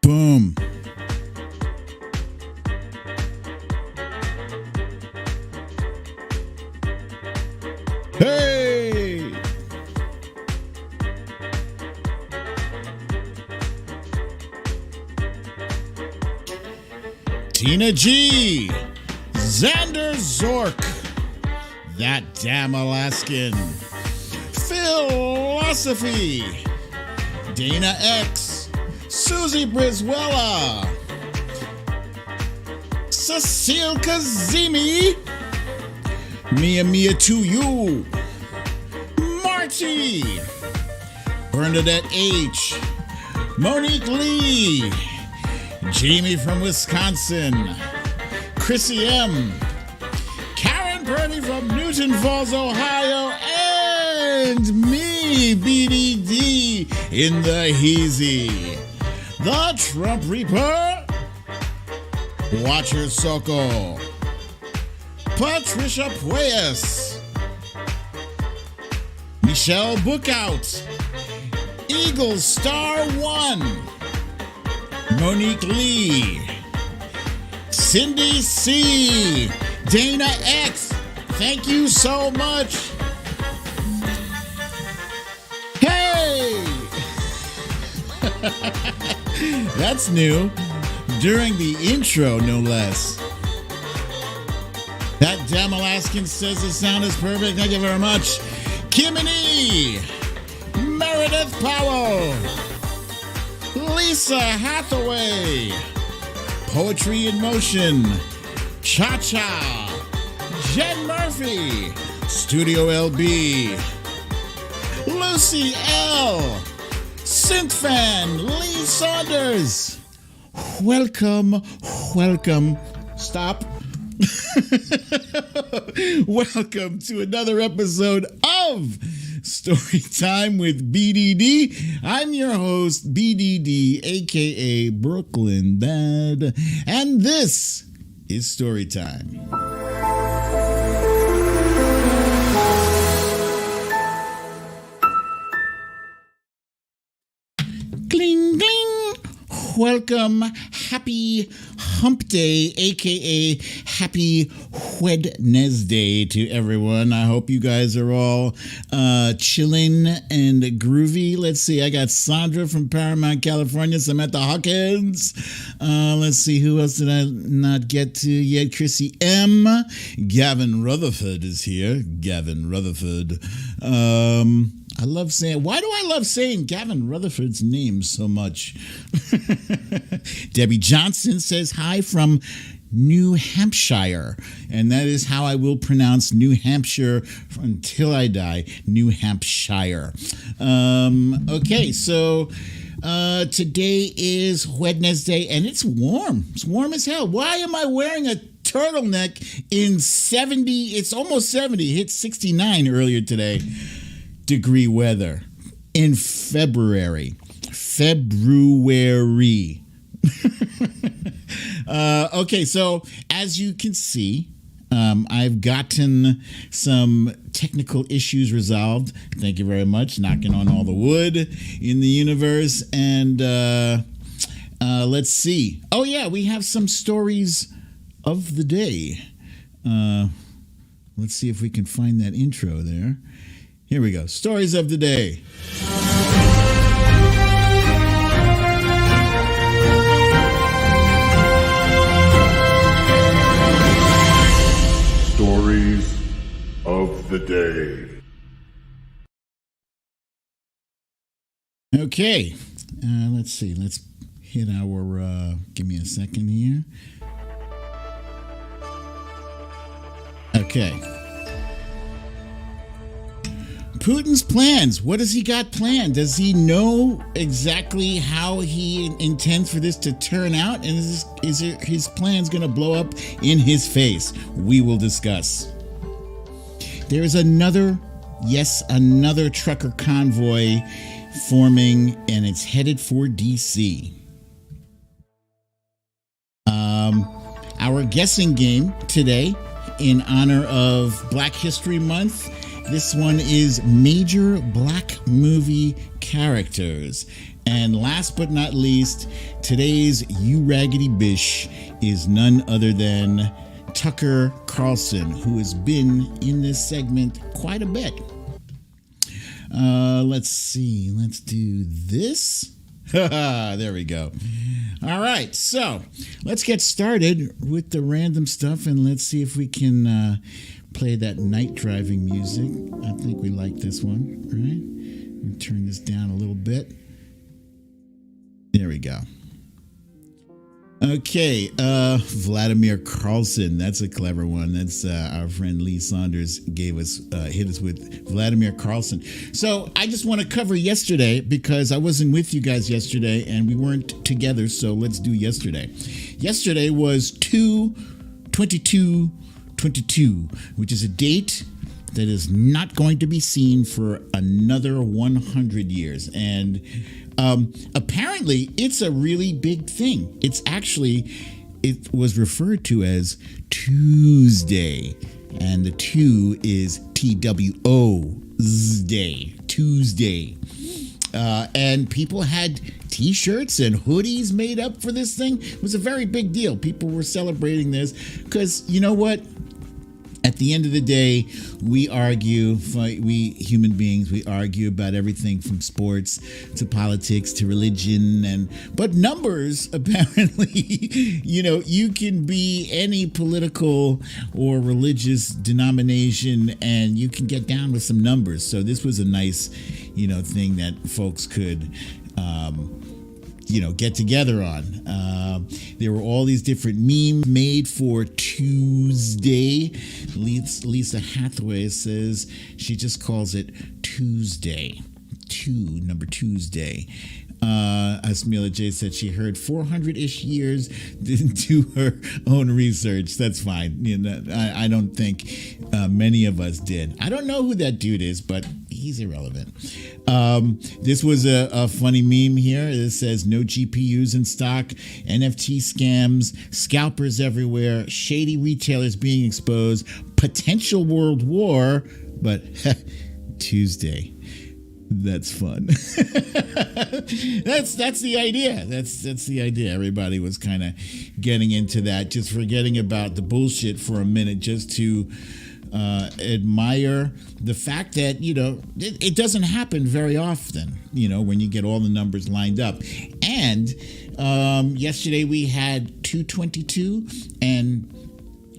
Boom. Hey! Tina G, Xander Zork, That Damn Alaskan, Philosophy, Dana X, Susie Brizuela, Cecile Kazemi, Mia to you, Marty, Bernadette H, Monique Lee, Jamie from Wisconsin, Chrissy M, Karen Purdy from Newton Falls, Ohio, and me, BDD, in the Heezy, the Trump Reaper, Watcher Soko, Patricia Pueyas, Michelle Bookout, Eagle Star 1, Monique Lee, Cindy C, Dana X, thank you so much. Hey! That's new. During the intro, no less. That damn Alaskan says the sound is perfect. Thank you very much. Kimini, Meredith Powell, Lisa Hathaway, Poetry in Motion, Cha-Cha, Jen Murphy, Studio LB, Lucy L, Synthfan, Lee Saunders. Welcome. Stop. Welcome to another episode of Storytime with BDD. I'm your host, BDD, aka Brooklyn Dad, and this is Storytime. Gling, gling. Welcome. Happy Hump Day, aka Happy Wednesday to everyone. I hope you guys are all chilling and groovy. Let's see, I got Sandra from Paramount, California, Samantha Hawkins. Let's see, who else did I not get to yet? Chrissy M. Gavin Rutherford is here. Gavin Rutherford. I love saying, why do I love saying Gavin Rutherford's name so much? Debbie Johnson says hi from New Hampshire, and that is how I will pronounce New Hampshire until I die. New Hampshire. Okay, so today is Wednesday, and it's warm. It's warm as hell. Why am I wearing a turtleneck in 70? It's almost 70. It hit 69 earlier today. Degree weather in February. Okay, so as you can see, I've gotten some technical issues resolved. Thank you very much. Knocking on all the wood in the universe. And let's see. Oh, yeah, we have some stories of the day. Let's see if we can find that intro there. Here we go. Stories of the day. Stories of the day. Okay. Let's see. Let's hit our... give me a second here. Okay. Putin's plans. What has he got planned? Does he know exactly how he intends for this to turn out? And is his plans going to blow up in his face? We will discuss. There is another trucker convoy forming, and it's headed for D.C. Our guessing game today, in honor of Black History Month. This one is major black movie characters. And last but not least, today's You Raggedy Bish is none other than Tucker Carlson, who has been in this segment quite a bit. Let's see. Let's do this. There we go. All right. So let's get started with the random stuff, and let's see if we can play that night driving music. I think we like this one. All right. Let me turn this down a little bit. There we go. Okay, Vladimir Carlson. That's a clever one. That's our friend Lee Saunders hit us with Vladimir Carlson. So I just want to cover yesterday because I wasn't with you guys yesterday and we weren't together. So let's do yesterday. Yesterday was 2/22/22, which is a date that is not going to be seen for another 100 years. And apparently it's a really big thing. It was referred to as Tuesday, and the 2 is TWO-day, Tuesday. And people had t-shirts and hoodies made up for this thing. It was a very big deal. People were celebrating this because, you know what? At the end of the day, we human beings, we argue about everything from sports to politics to religion, but numbers, apparently, you can be any political or religious denomination and you can get down with some numbers. So this was a nice, thing that folks could get together on. There were all these different memes made for Tuesday. Lisa Hathaway says she just calls it Tuesday. Number Tuesday. Asmila J said she heard 400-ish years, didn't do her own research. That's fine. I don't think many of us did. I don't know who that dude is, but he's irrelevant. This was a funny meme here. It says no GPUs in stock, NFT scams, scalpers everywhere, shady retailers being exposed, potential world war, but Tuesday. That's fun. That's the idea. That's the idea. Everybody was kind of getting into that, just forgetting about the bullshit for a minute, just to admire the fact that it doesn't happen very often. When you get all the numbers lined up. And yesterday we had 2/22, and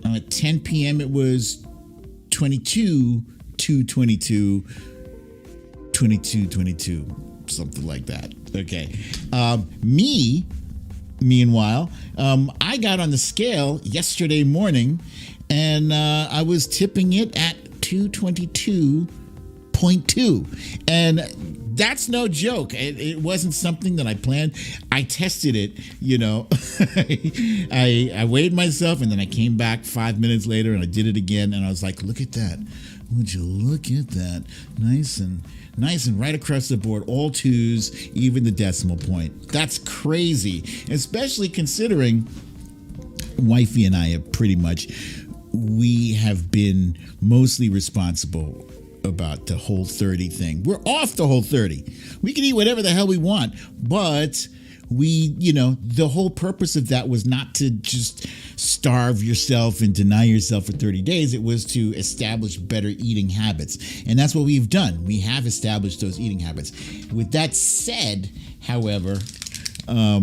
at 10 p.m. it was 2/22, 22, something like that. Okay. Meanwhile, I got on the scale yesterday morning and I was tipping it at 222.2. And that's no joke. It wasn't something that I planned. I tested it, I weighed myself and then I came back 5 minutes later and I did it again. And I was like, look at that. Would you look at that? Nice and right across the board, all twos, even the decimal point. That's crazy, especially considering wifey and I we have been mostly responsible about the Whole 30 thing. We're off the Whole 30. We can eat whatever the hell we want, but the whole purpose of that was not to just starve yourself and deny yourself for 30 days. It was to establish better eating habits. And that's what we've done. We have established those eating habits. With that said, however, I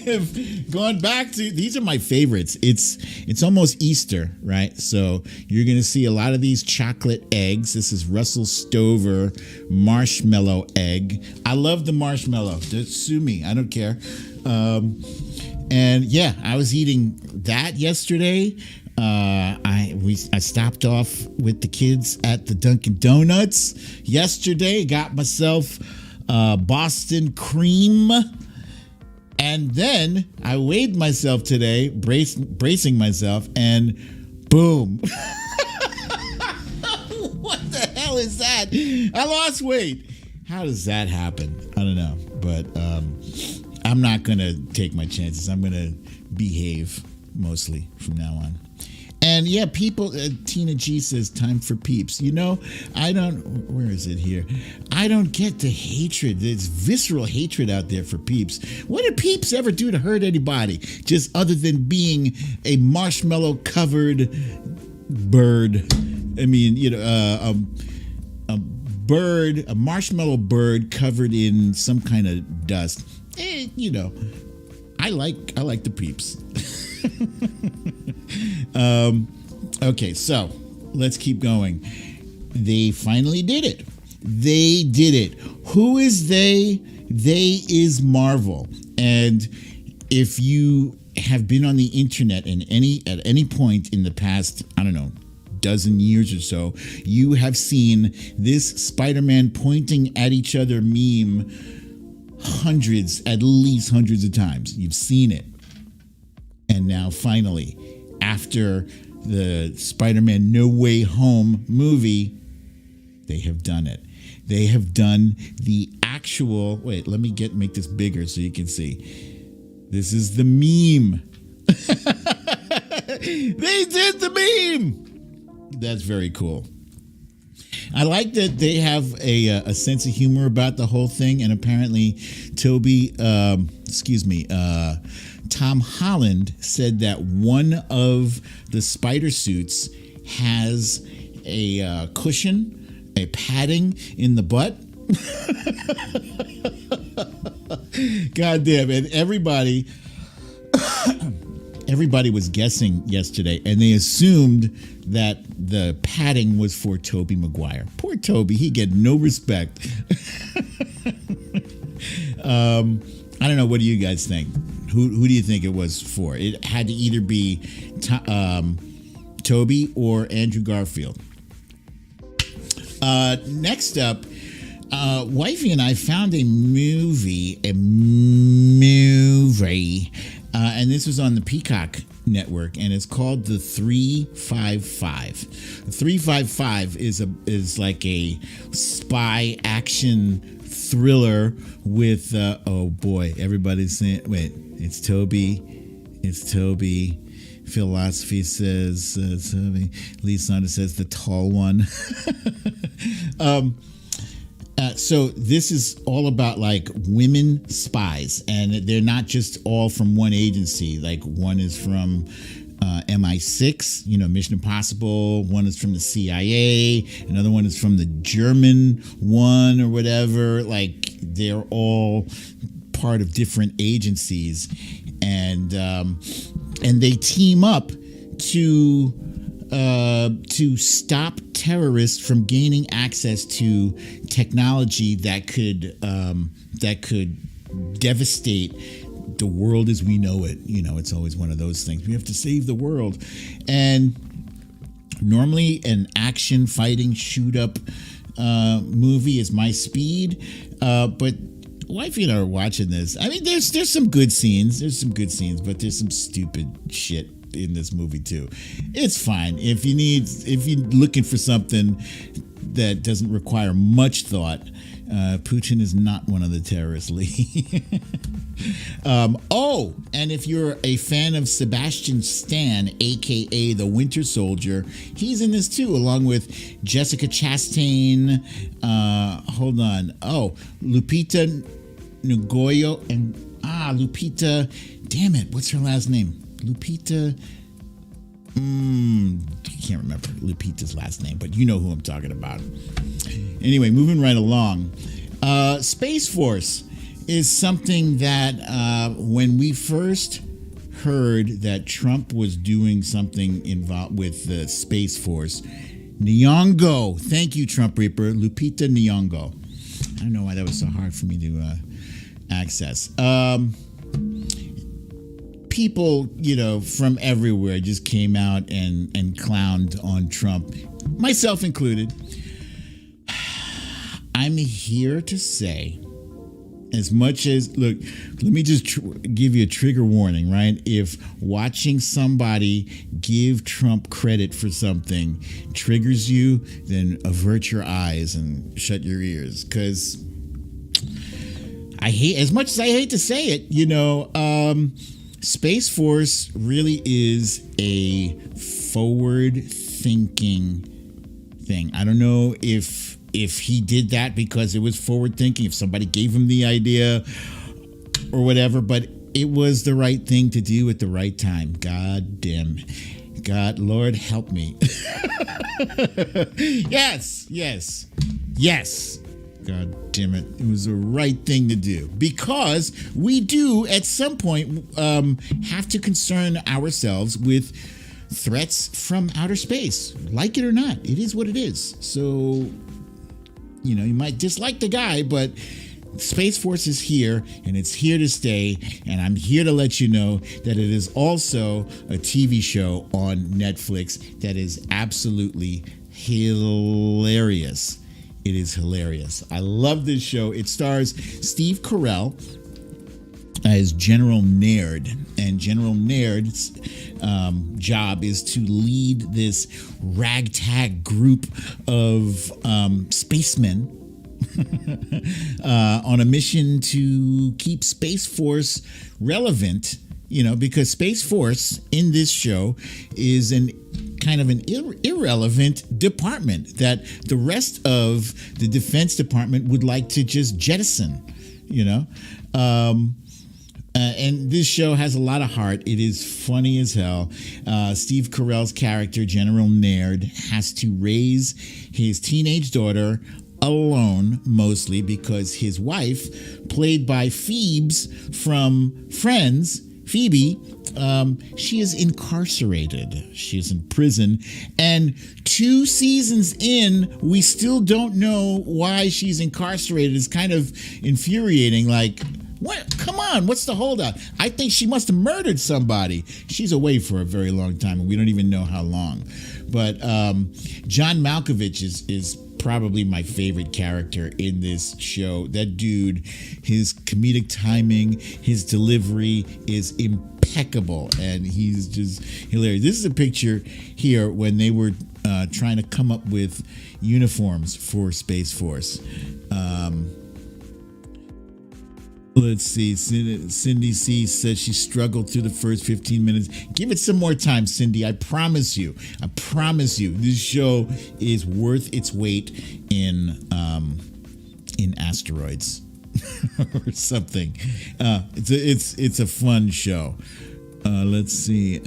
have gone back to, these are my favorites. It's almost Easter, right? So you're going to see a lot of these chocolate eggs. This is Russell Stover marshmallow egg. I love the marshmallow. Just sue me. I don't care. And yeah, I was eating that yesterday. I stopped off with the kids at the Dunkin' Donuts yesterday. Got myself Boston cream. And then I weighed myself today, bracing myself, and boom. What the hell is that? I lost weight. How does that happen? I don't know. But I'm not going to take my chances. I'm going to behave mostly from now on. And yeah, people, Tina G says, time for Peeps. You know, where is it here? I don't get the hatred. There's visceral hatred out there for Peeps. What did Peeps ever do to hurt anybody? Just other than being a marshmallow covered bird. I mean, you know, a marshmallow bird covered in some kind of dust. You know, I like the Peeps. Okay, so let's keep going. They finally did it. They did it. Who is they? They is Marvel. And if you have been on the internet at any point in the past, I don't know, dozen years or so, you have seen this Spider-Man pointing at each other meme at least hundreds of times. You've seen it. And now finally, after the Spider-Man No Way Home movie, they have done it. They have done the actual, wait, let me make this bigger so you can see. This is the meme. They did the meme. That's very cool. I like that they have a sense of humor about the whole thing, and apparently Tom Holland said that one of the spider suits has a cushion, a padding in the butt. God damn, and everybody was guessing yesterday, and they assumed that the padding was for Tobey Maguire. Poor Tobey, he get no respect. I don't know. What do you guys think? Who do you think it was for? It had to either be Tobey or Andrew Garfield. Next up, Wifey and I found a movie, and this was on the Peacock network, and it's called The 355. 355 is like a spy action thriller with oh boy, everybody's saying, wait, it's Toby. Philosophy says Toby. Lee Saunders says the tall one. So this is all about like women spies, and they're not just all from one agency. Like one is from MI6, you know, Mission Impossible. One is from the CIA. Another one is from the German one or whatever. Like they're all part of different agencies, and they team up to stop terrorists from gaining access to technology that could devastate the world as we know it. You know, it's always one of those things. We have to save the world. And normally an action fighting shoot up movie is my speed. But Wifey and I are watching this. I mean, there's some good scenes. But there's some stupid shit in this movie too. It's fine. If you're looking for something that doesn't require much thought, Putin is not one of the terrorists, Lee. And if you're a fan of Sebastian Stan, aka the Winter Soldier, he's in this too, along with Jessica Chastain. Lupita Nyong'o and Lupita. Damn it, what's her last name? Lupita. I can't remember Lupita's last name, but you know who I'm talking about. Anyway, moving right along. Space Force is something that when we first heard that Trump was doing something involved with the Space Force, Nyong'o, thank you, Trump Reaper, Lupita Nyong'o. I don't know why that was so hard for me to access. People, you know, from everywhere just came out and clowned on Trump, myself included. I'm here to say, as much as, look, let me just give you a trigger warning, right? If watching somebody give Trump credit for something triggers you, then avert your eyes and shut your ears, because as much as I hate to say it, you know, Space Force really is a forward-thinking thing. I don't know if he did that because it was forward-thinking, if somebody gave him the idea or whatever, but it was the right thing to do at the right time. God, Lord, help me. Yes. God damn it. It was the right thing to do because we do at some point have to concern ourselves with threats from outer space. Like it or not, it is what it is. So, you might dislike the guy, but Space Force is here and it's here to stay. And I'm here to let you know that it is also a TV show on Netflix that is absolutely hilarious. It is hilarious. I love this show. It stars Steve Carell as General Naird, and General Naird's job is to lead this ragtag group of spacemen on a mission to keep Space Force relevant, because Space Force in this show is an kind of an irrelevant department that the rest of the Defense Department would like to just jettison, and this show has a lot of heart. It is funny as hell. Steve Carell's character, General Naird, has to raise his teenage daughter alone, mostly because his wife, played by Phoebes from Friends, Phoebe, she is incarcerated. She is in prison. And 2 seasons in, we still don't know why she's incarcerated. It's kind of infuriating. Like, what? Come on, what's the holdup? I think she must have murdered somebody. She's away for a very long time, and we don't even know how long. But John Malkovich is probably my favorite character in this show. That dude, his comedic timing, his delivery is impeccable, and he's just hilarious. This is a picture here when they were trying to come up with uniforms for Space Force. Let's see. Cindy C says she struggled through the first 15 minutes. Give it some more time, Cindy. I promise you. This show is worth its weight in asteroids or something. It's a fun show. Let's see.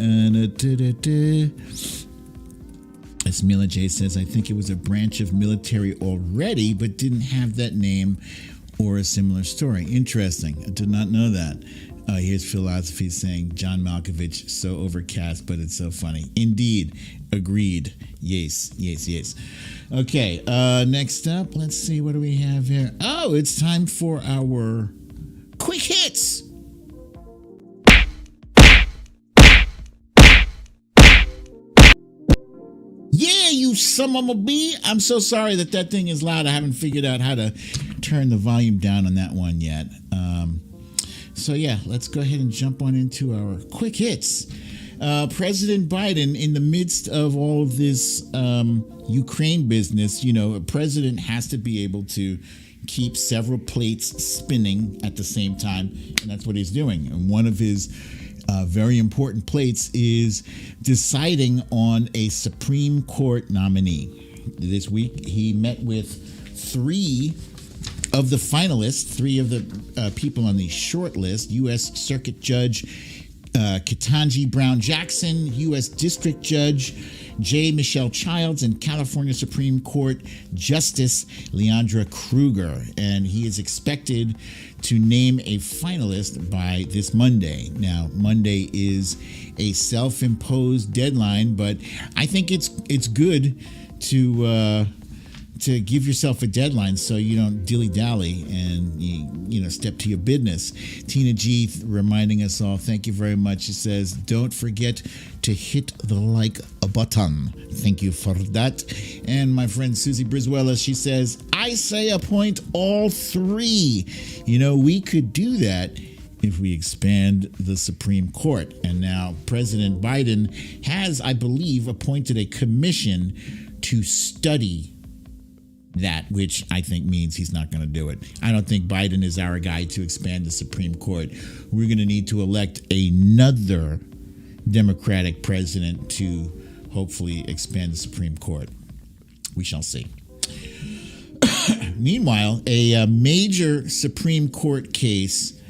As Mila J says, I think it was a branch of military already, but didn't have that name or a similar story. Interesting. I did not know that. Here's Philosophy saying, John Malkovich, so overcast, but it's so funny. Indeed. Agreed. Yes. Okay, next up, let's see, what do we have here? Oh, it's time for our quick hits. Yeah, you son of a bee. I'm so sorry that thing is loud. I haven't figured out how to turn the volume down on that one yet. So yeah, let's go ahead and jump on into our quick hits. President Biden, in the midst of all of this Ukraine business, a president has to be able to keep several plates spinning at the same time, and that's what he's doing. And one of his very important plates is deciding on a Supreme Court nominee. This week, he met with 3 of the finalists, 3 of the people on the short list: U.S. Circuit Judge Ketanji Brown Jackson, U.S. District Judge J. Michelle Childs, and California Supreme Court Justice Leandra Kruger. And he is expected to name a finalist by this Monday. Now, Monday is a self-imposed deadline, but I think it's good to give yourself a deadline so you don't dilly-dally and you step to your business. Tina G reminding us all, thank you very much. She says, don't forget to hit the like button. Thank you for that. And my friend Susie Brizuela, she says, I say appoint all 3. We could do that if we expand the Supreme Court. And now President Biden has, I believe, appointed a commission to study that, which I think means he's not going to do it. I don't think Biden is our guy to expand the Supreme Court. We're going to need to elect another Democratic president to hopefully expand the Supreme Court. We shall see. Meanwhile, a major Supreme Court case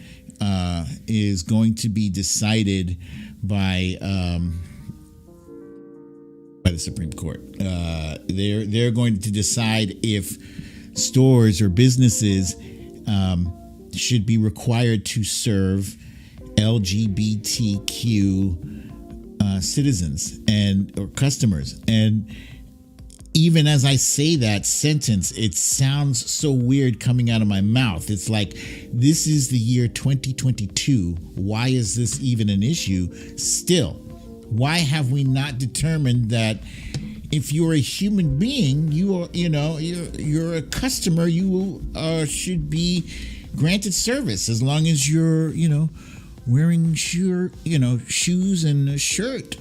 is going to be decided by the Supreme Court. They're going to decide if stores or businesses should be required to serve LGBTQ citizens or customers. And even as I say that sentence, it sounds so weird coming out of my mouth. It's like, this is the year 2022. Why is this even an issue still? Why have we not determined that if you're a human being, you're a customer, you should be granted service as long as you're, wearing shoes and a shirt.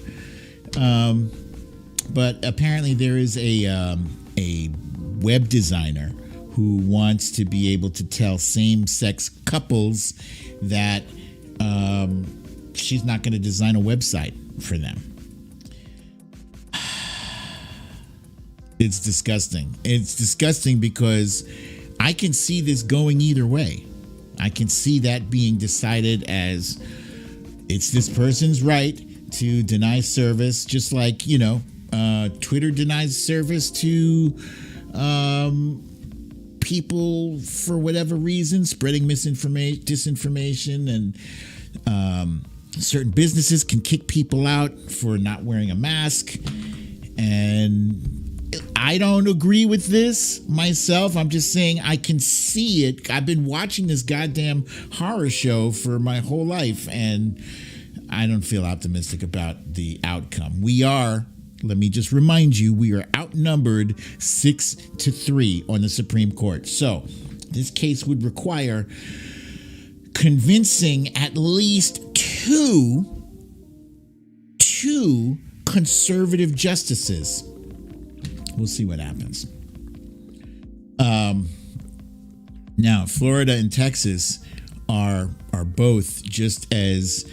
But apparently there is a web designer who wants to be able to tell same-sex couples that she's not going to design a website for them. It's disgusting. It's disgusting because I can see this going either way. I can see that being decided as it's this person's right to deny service, just like, Twitter denies service to people for whatever reason, spreading disinformation, and certain businesses can kick people out for not wearing a mask. And I don't agree with this myself. I'm just saying I can see it. I've been watching this goddamn horror show for my whole life, and I don't feel optimistic about the outcome. Let me just remind you, we are outnumbered 6-3 on the Supreme Court. So this case would require convincing at least two conservative justices. We'll see what happens. Now, Florida and Texas are both just as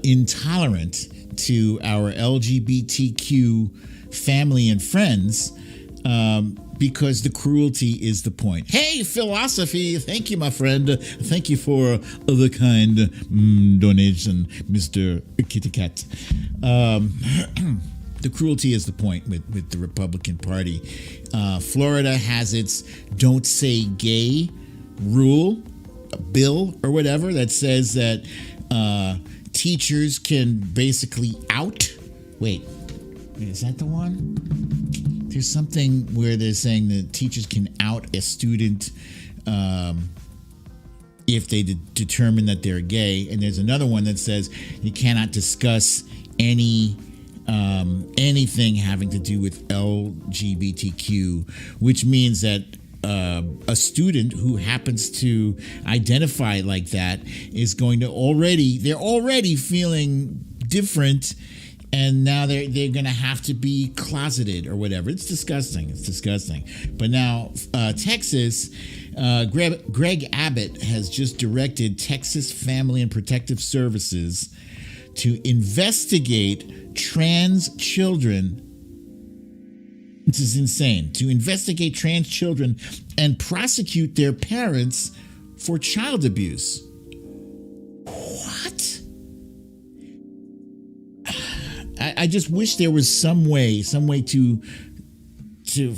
intolerant to our LGBTQ family and friends, because the cruelty is the point. Hey, philosophy. Thank you, my friend. Thank you for the kind donation, Mr. Kitty Cat. The cruelty is the point with the Republican Party. Florida has its don't say gay rule, a bill or whatever that says that teachers can basically out. Wait, is that the one? There's something where they're saying that teachers can out a student if they determine that they're gay. And there's another one that says you cannot discuss anything having to do with LGBTQ, which means that a student who happens to identify like that is going to they're already feeling different, and now they're going to have to be closeted or whatever. It's disgusting. But now Texas, Greg Abbott has just directed Texas Family and Protective Services to investigate trans children. This is insane. To investigate trans children and prosecute their parents for child abuse. What? I just wish there was some way to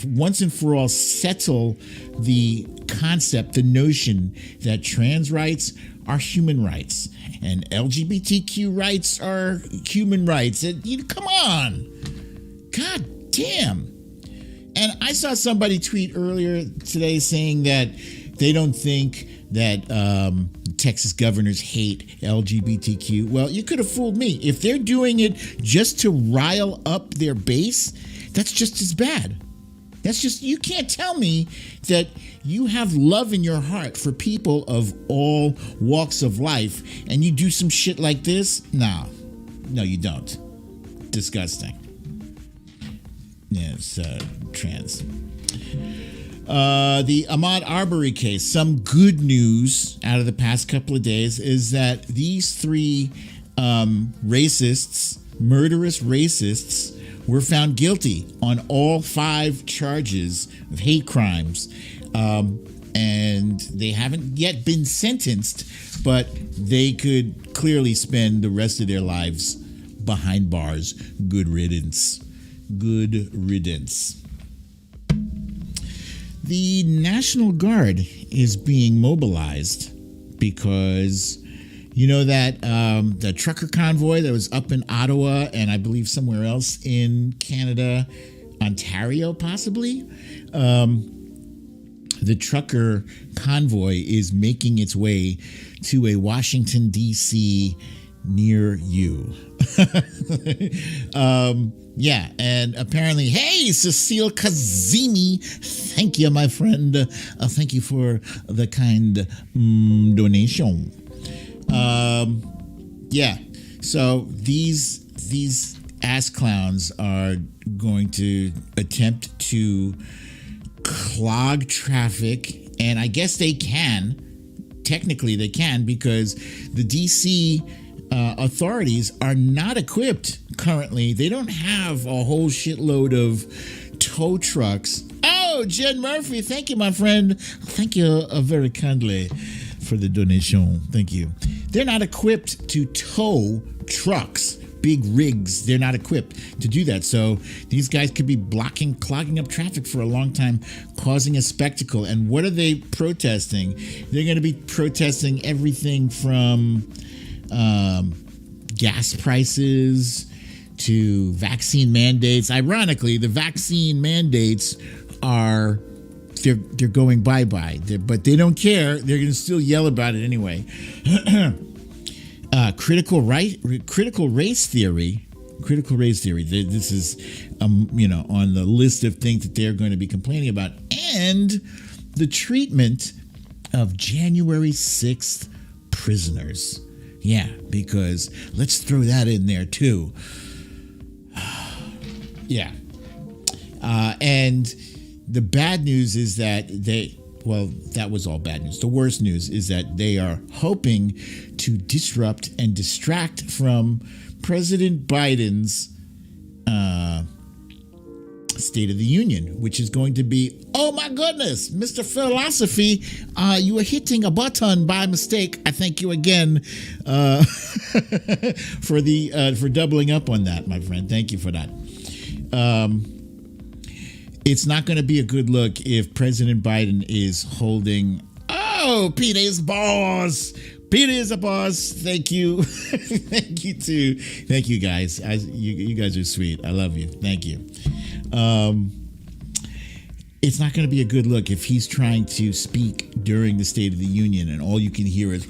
once and for all settle the concept, the notion that trans rights are human rights and LGBTQ rights are human rights. Come on. God damn. And I saw somebody tweet earlier today saying that they don't think that Texas governors hate LGBTQ. Well, you could have fooled me. If they're doing it just to rile up their base, that's just as bad. You can't tell me that you have love in your heart for people of all walks of life and you do some shit like this? No, you don't. Disgusting. Yeah, it's trans. The Ahmaud Arbery case. Some good news out of the past couple of days is that these three racists, murderous racists, were found guilty on all 5 charges of hate crimes. And they haven't yet been sentenced, but they could clearly spend the rest of their lives behind bars. Good riddance. Good riddance. The National Guard is being mobilized because you know that the trucker convoy that was up in Ottawa and I believe somewhere else in Canada, Ontario possibly. The trucker convoy is making its way to a Washington, D.C. near you. Yeah, and apparently, hey, Cecile Kazemi, thank you, my friend. Thank you for the kind donation. Yeah, so these ass clowns are going to attempt to clog traffic, and I guess they can. Technically, they can because the DC authorities are not equipped currently. They don't have a whole shitload of tow trucks. Oh, Jen Murphy, thank you, my friend. Thank you very kindly for the donation. Thank you. They're not equipped to tow trucks, big rigs. They're not equipped to do that. So these guys could be clogging up traffic for a long time, causing a spectacle. And what are they protesting? They're going to be protesting everything from gas prices to vaccine mandates. Ironically, the vaccine mandates are they're going bye-bye, but they don't care. They're going to still yell about it anyway. Critical race theory. This is, on the list of things that they're going to be complaining about, and the treatment of January 6th prisoners. Yeah, because let's throw that in there too. Yeah. And the bad news is that that was all bad news. The worst news is that they are hoping to disrupt and distract from President Biden's State of the Union, which is going to be, oh my goodness, Mr. Philosophy, you were hitting a button by mistake. I thank you again for doubling up on that, my friend. Thank you for that. It's not going to be a good look if President Biden is holding, Peter is boss. Peter is a boss. Thank you. Thank you too. Thank you guys. You guys are sweet. I love you. Thank you. It's not going to be a good look if he's trying to speak during the State of the Union and all you can hear is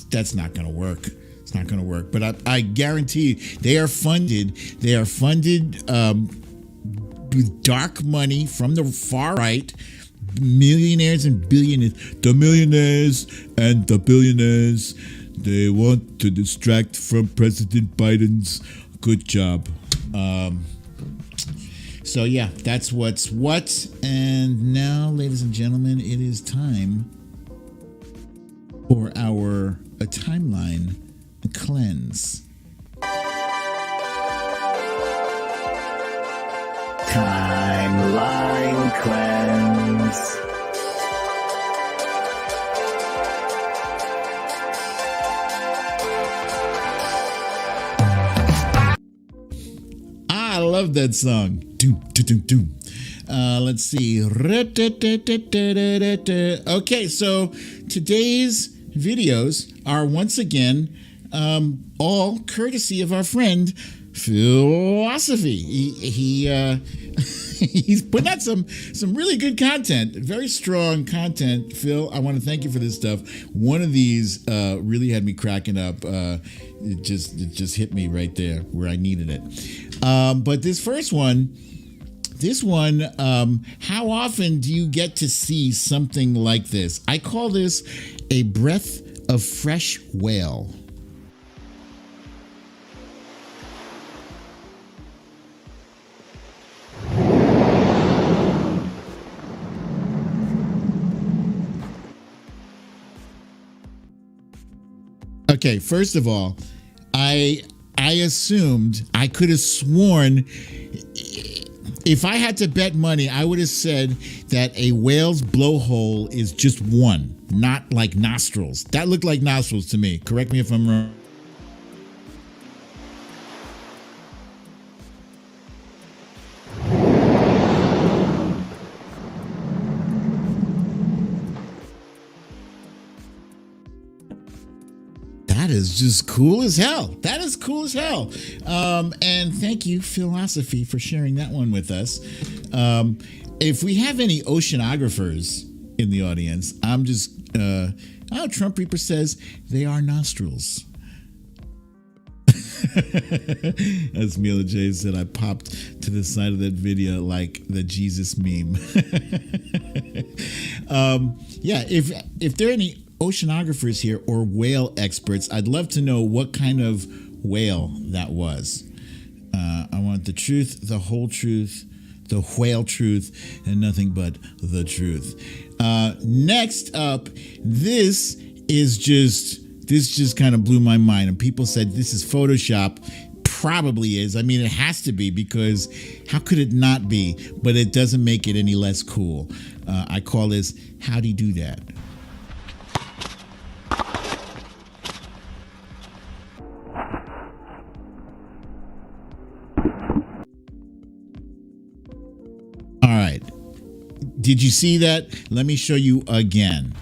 that's not going to work. It's not going to work. But I guarantee you, they are funded. They are funded with dark money from the far right, millionaires and billionaires. The millionaires and the billionaires, they want to distract from President Biden's good job. So yeah, that's what's what. And now, ladies and gentlemen, it is time for our timeline cleanse. Timeline cleanse. I love that song. Doom, doom, doom. Let's see. Okay, so today's videos are once again all courtesy of our friend Philosophy. He's putting out some really good content, very strong content. Phil, I want to thank you for this stuff. One of these really had me cracking up. It just hit me right there where I needed it. But this first one, how often do you get to see something like this? I call this a breath of fresh whale. Okay, first of all, I assumed, I could have sworn, if I had to bet money, I would have said that a whale's blowhole is just one, not like nostrils. That looked like nostrils to me. Correct me if I'm wrong. That is just cool as hell. That is cool as hell. And thank you, Philosophy, for sharing that one with us. If we have any oceanographers in the audience, I'm just, Trump Reaper says they are nostrils. As Mila J said, I popped to the side of that video like the Jesus meme. Yeah, if there are any oceanographers here or whale experts, I'd love to know what kind of whale that was. I want the truth, the whole truth, the whale truth, and nothing but the truth. Next up, this just kind of blew my mind, and people said this is Photoshop. Probably is. I mean, it has to be, because how could it not be? But it doesn't make it any less cool. I call this, how'd he do that? All right. Did you see that? Let me show you again.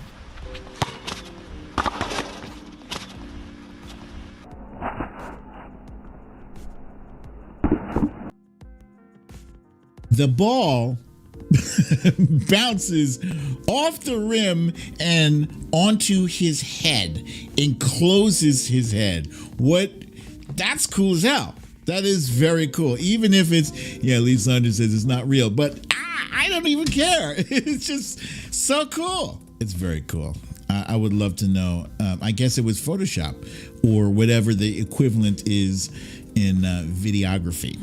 The ball bounces off the rim and onto his head, encloses his head. That's cool as hell. That is very cool. Even if it's, Lee Saunders says it's not real, but I don't even care. It's just so cool. It's very cool. I would love to know. I guess it was Photoshop or whatever the equivalent is in videography.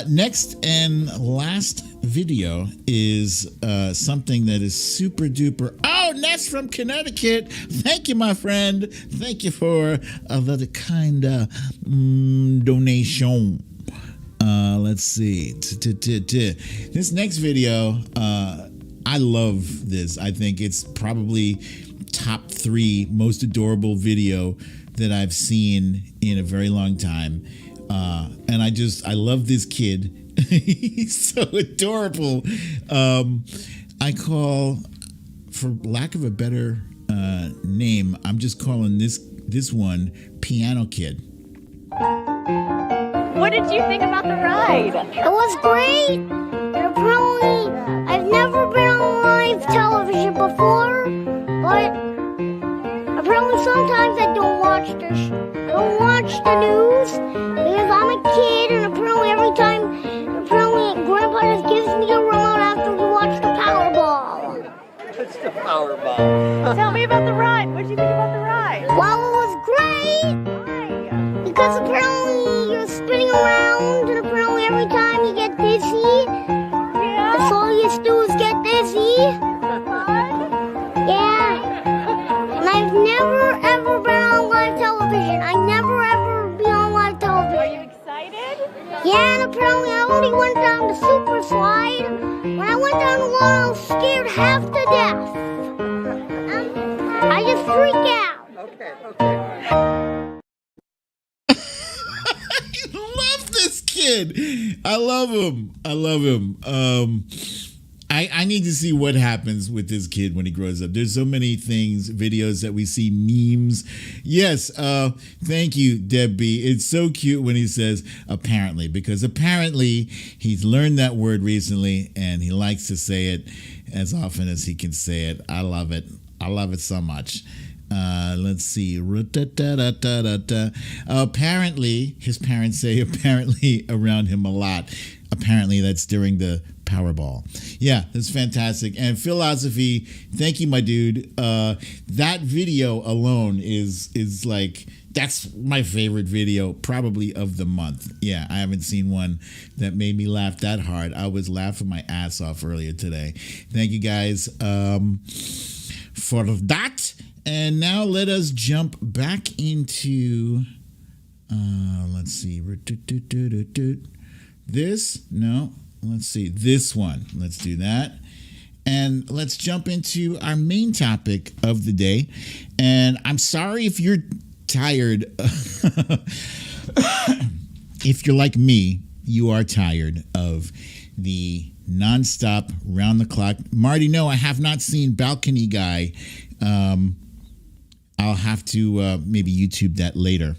Next and last video is something that is super duper. Oh, Ness from Connecticut. Thank you, my friend. Thank you for the kind donation. Let's see. This next video, I love this. I think it's probably top 3 most adorable video that I've seen in a very long time. And I love this kid. He's so adorable. I call, for lack of a better name, I'm just calling this one Piano Kid. What did you think about the ride? It was great. And apparently, I've never been on live television before, but apparently sometimes I don't watch the news because I'm a kid, and apparently Grandpa just gives me a remote after we watch the Powerball. What's the Powerball? Tell me about the ride. What did you think about the ride? Well, it was great. Why? Because apparently you're spinning around, and apparently every time you get dizzy, Yeah. that's all you do is get dizzy. Yeah. And I've never ever been on live television. I never ever be on live Are television. you excited? Yeah, and apparently I only went down the super slide. When I went down the low, I was scared half to death. I just freak out. Okay. I love this kid. I love him. I need to see what happens with this kid when he grows up. There's so many things, videos that we see, memes. Yes, thank you, Debbie. It's so cute when he says apparently, because apparently he's learned that word recently and he likes to say it as often as he can say it. I love it. I love it so much. Let's see. Apparently, his parents say apparently around him a lot. Apparently, that's during the Powerball. Yeah, that's fantastic. And Philosophy, thank you, my dude. That video alone is like, that's my favorite video probably of the month. Yeah, I haven't seen one that made me laugh that hard. I was laughing my ass off earlier today. Thank you guys for that. And now let us jump back into, let's see, this, no, let's see, this one. Let's do that. And let's jump into our main topic of the day. And I'm sorry if you're tired. If you're like me, you are tired of the nonstop, round-the-clock. Marty, no, I have not seen Balcony Guy. I'll have to maybe YouTube that later.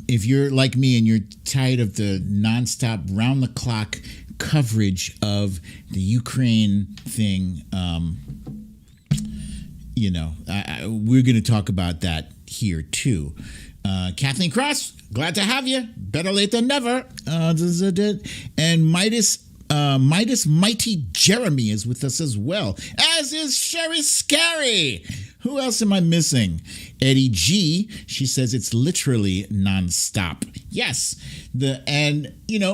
If you're like me and you're tired of the nonstop, round-the-clock coverage of the Ukraine thing, we're going to talk about that here too. Kathleen Cross, glad to have you. Better late than never. And Midas Mighty Jeremy is with us as well, as is Sherry Scary. Who else am I missing? Eddie G, she says it's literally nonstop. Yes,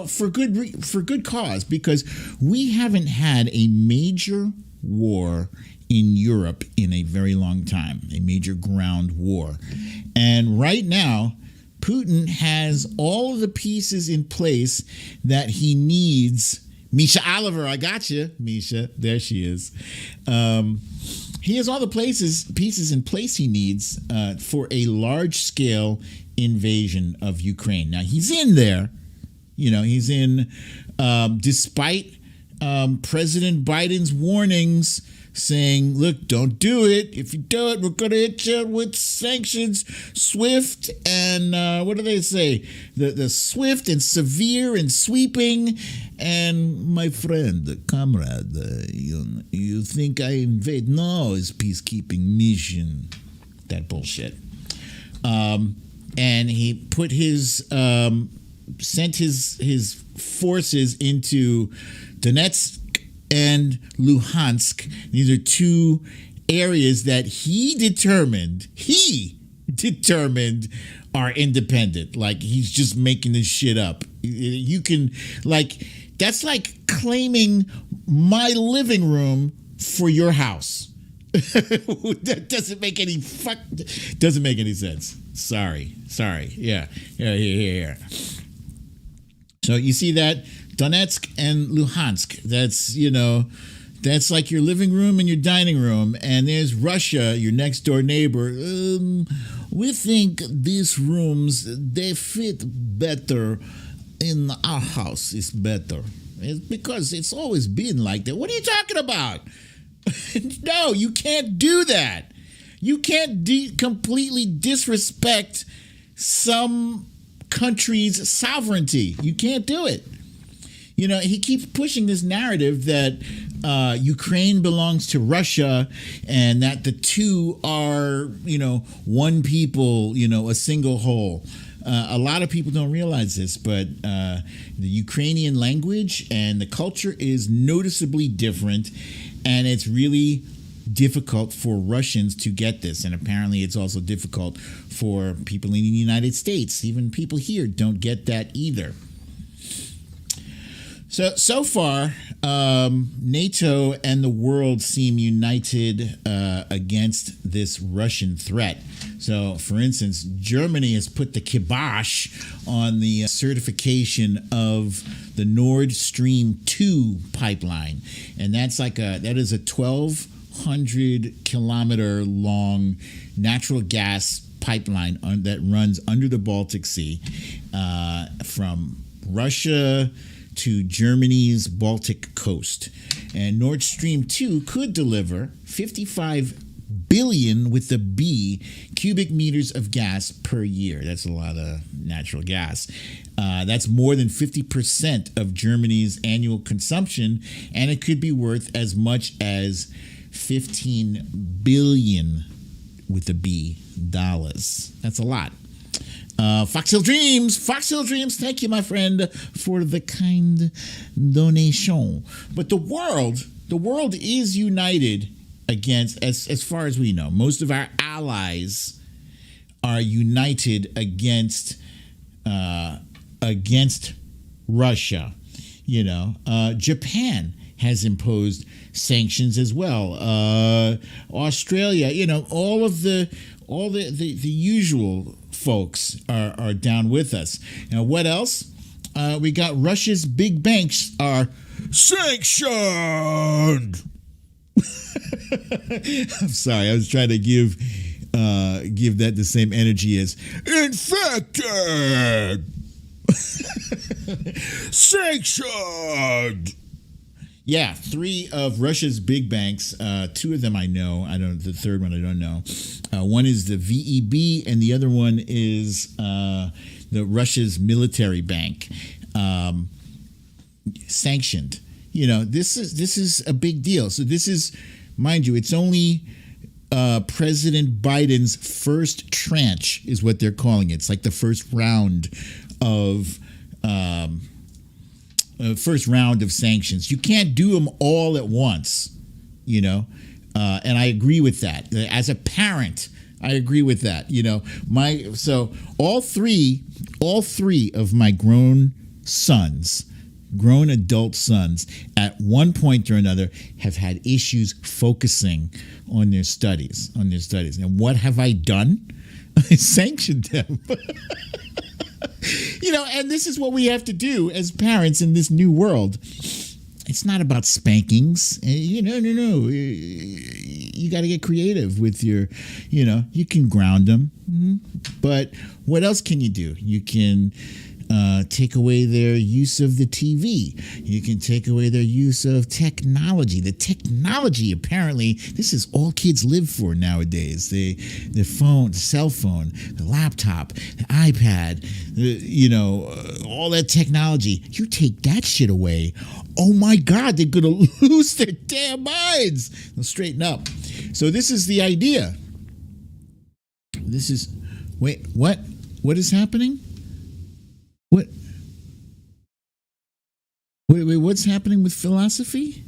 for good cause, because we haven't had a major war in Europe in a very long time, a major ground war. And right now, Putin has all of the pieces in place that he needs. Misha Oliver, I got you, Misha. There she is. He has all the pieces in place he needs for a large-scale invasion of Ukraine. Now, he's in there. He's in, despite President Biden's warnings saying, look, don't do it. If you do it, we're going to hit you with sanctions, swift, and what do they say? The swift and severe and sweeping. And my friend, comrade, you think I invade? No, it's peacekeeping mission. That bullshit. And he put sent his forces into Donetsk and Luhansk. These are two areas that he determined are independent. Like, he's just making this shit up. You can, that's like claiming my living room for your house. That doesn't make any sense. Sorry. Yeah. So you see that? Donetsk and Luhansk, that's like your living room and your dining room. And there's Russia, your next door neighbor. We think these rooms, they fit better in our house. It's better. It's because it's always been like that. What are you talking about? No, you can't do that. You can't completely disrespect some country's sovereignty. You can't do it. He keeps pushing this narrative that Ukraine belongs to Russia and that the two are, one people, a single whole. A lot of people don't realize this, but the Ukrainian language and the culture is noticeably different, and it's really difficult for Russians to get this. And apparently it's also difficult for people in the United States. Even people here don't get that either. So far, NATO and the world seem united against this Russian threat. So, for instance, Germany has put the kibosh on the certification of the Nord Stream 2 pipeline, and that is a 1,200 kilometer long natural gas pipeline that runs under the Baltic Sea from Russia to Germany's Baltic coast. And Nord Stream 2 could deliver 55 billion with a B cubic meters of gas per year. That's a lot of natural gas. That's more than 50% of Germany's annual consumption, and it could be worth as much as 15 billion with a B dollars. That's a lot. Fox Hill Dreams, thank you, my friend, for the kind donation. But the world is united against, as far as we know, most of our allies are united against Russia. Japan has imposed sanctions as well. Australia, all the usual folks are down with us. Now, what else? We got Russia's big banks are sanctioned. I'm sorry, I was trying to give that the same energy as infected. Sanctioned. Yeah, 3 of Russia's big banks. 2 of them I know. The third one I don't know. One is the VEB, and the other one is the Russia's military bank. Sanctioned. This is a big deal. So this is, mind you, it's only President Biden's first tranche, is what they're calling it. It's like the first round of sanctions. You can't do them all at once, and I agree with that. As a parent, I agree with that. So all three of my grown adult sons, at one point or another, have had issues focusing on their studies. And what have I done? I sanctioned them. And this is what we have to do as parents in this new world. It's not about spankings. No. You got to get creative with your, you can ground them. But what else can you do? You can take away their use of the TV. You can take away their use of technology. The technology, apparently, this is all kids live for nowadays. The phone, the cell phone, the laptop, the iPad, all that technology. You take that shit away, oh my God, they're going to lose their damn minds. They'll straighten up. So this is the idea. Wait, what? What is happening? What? Wait, what's happening with philosophy?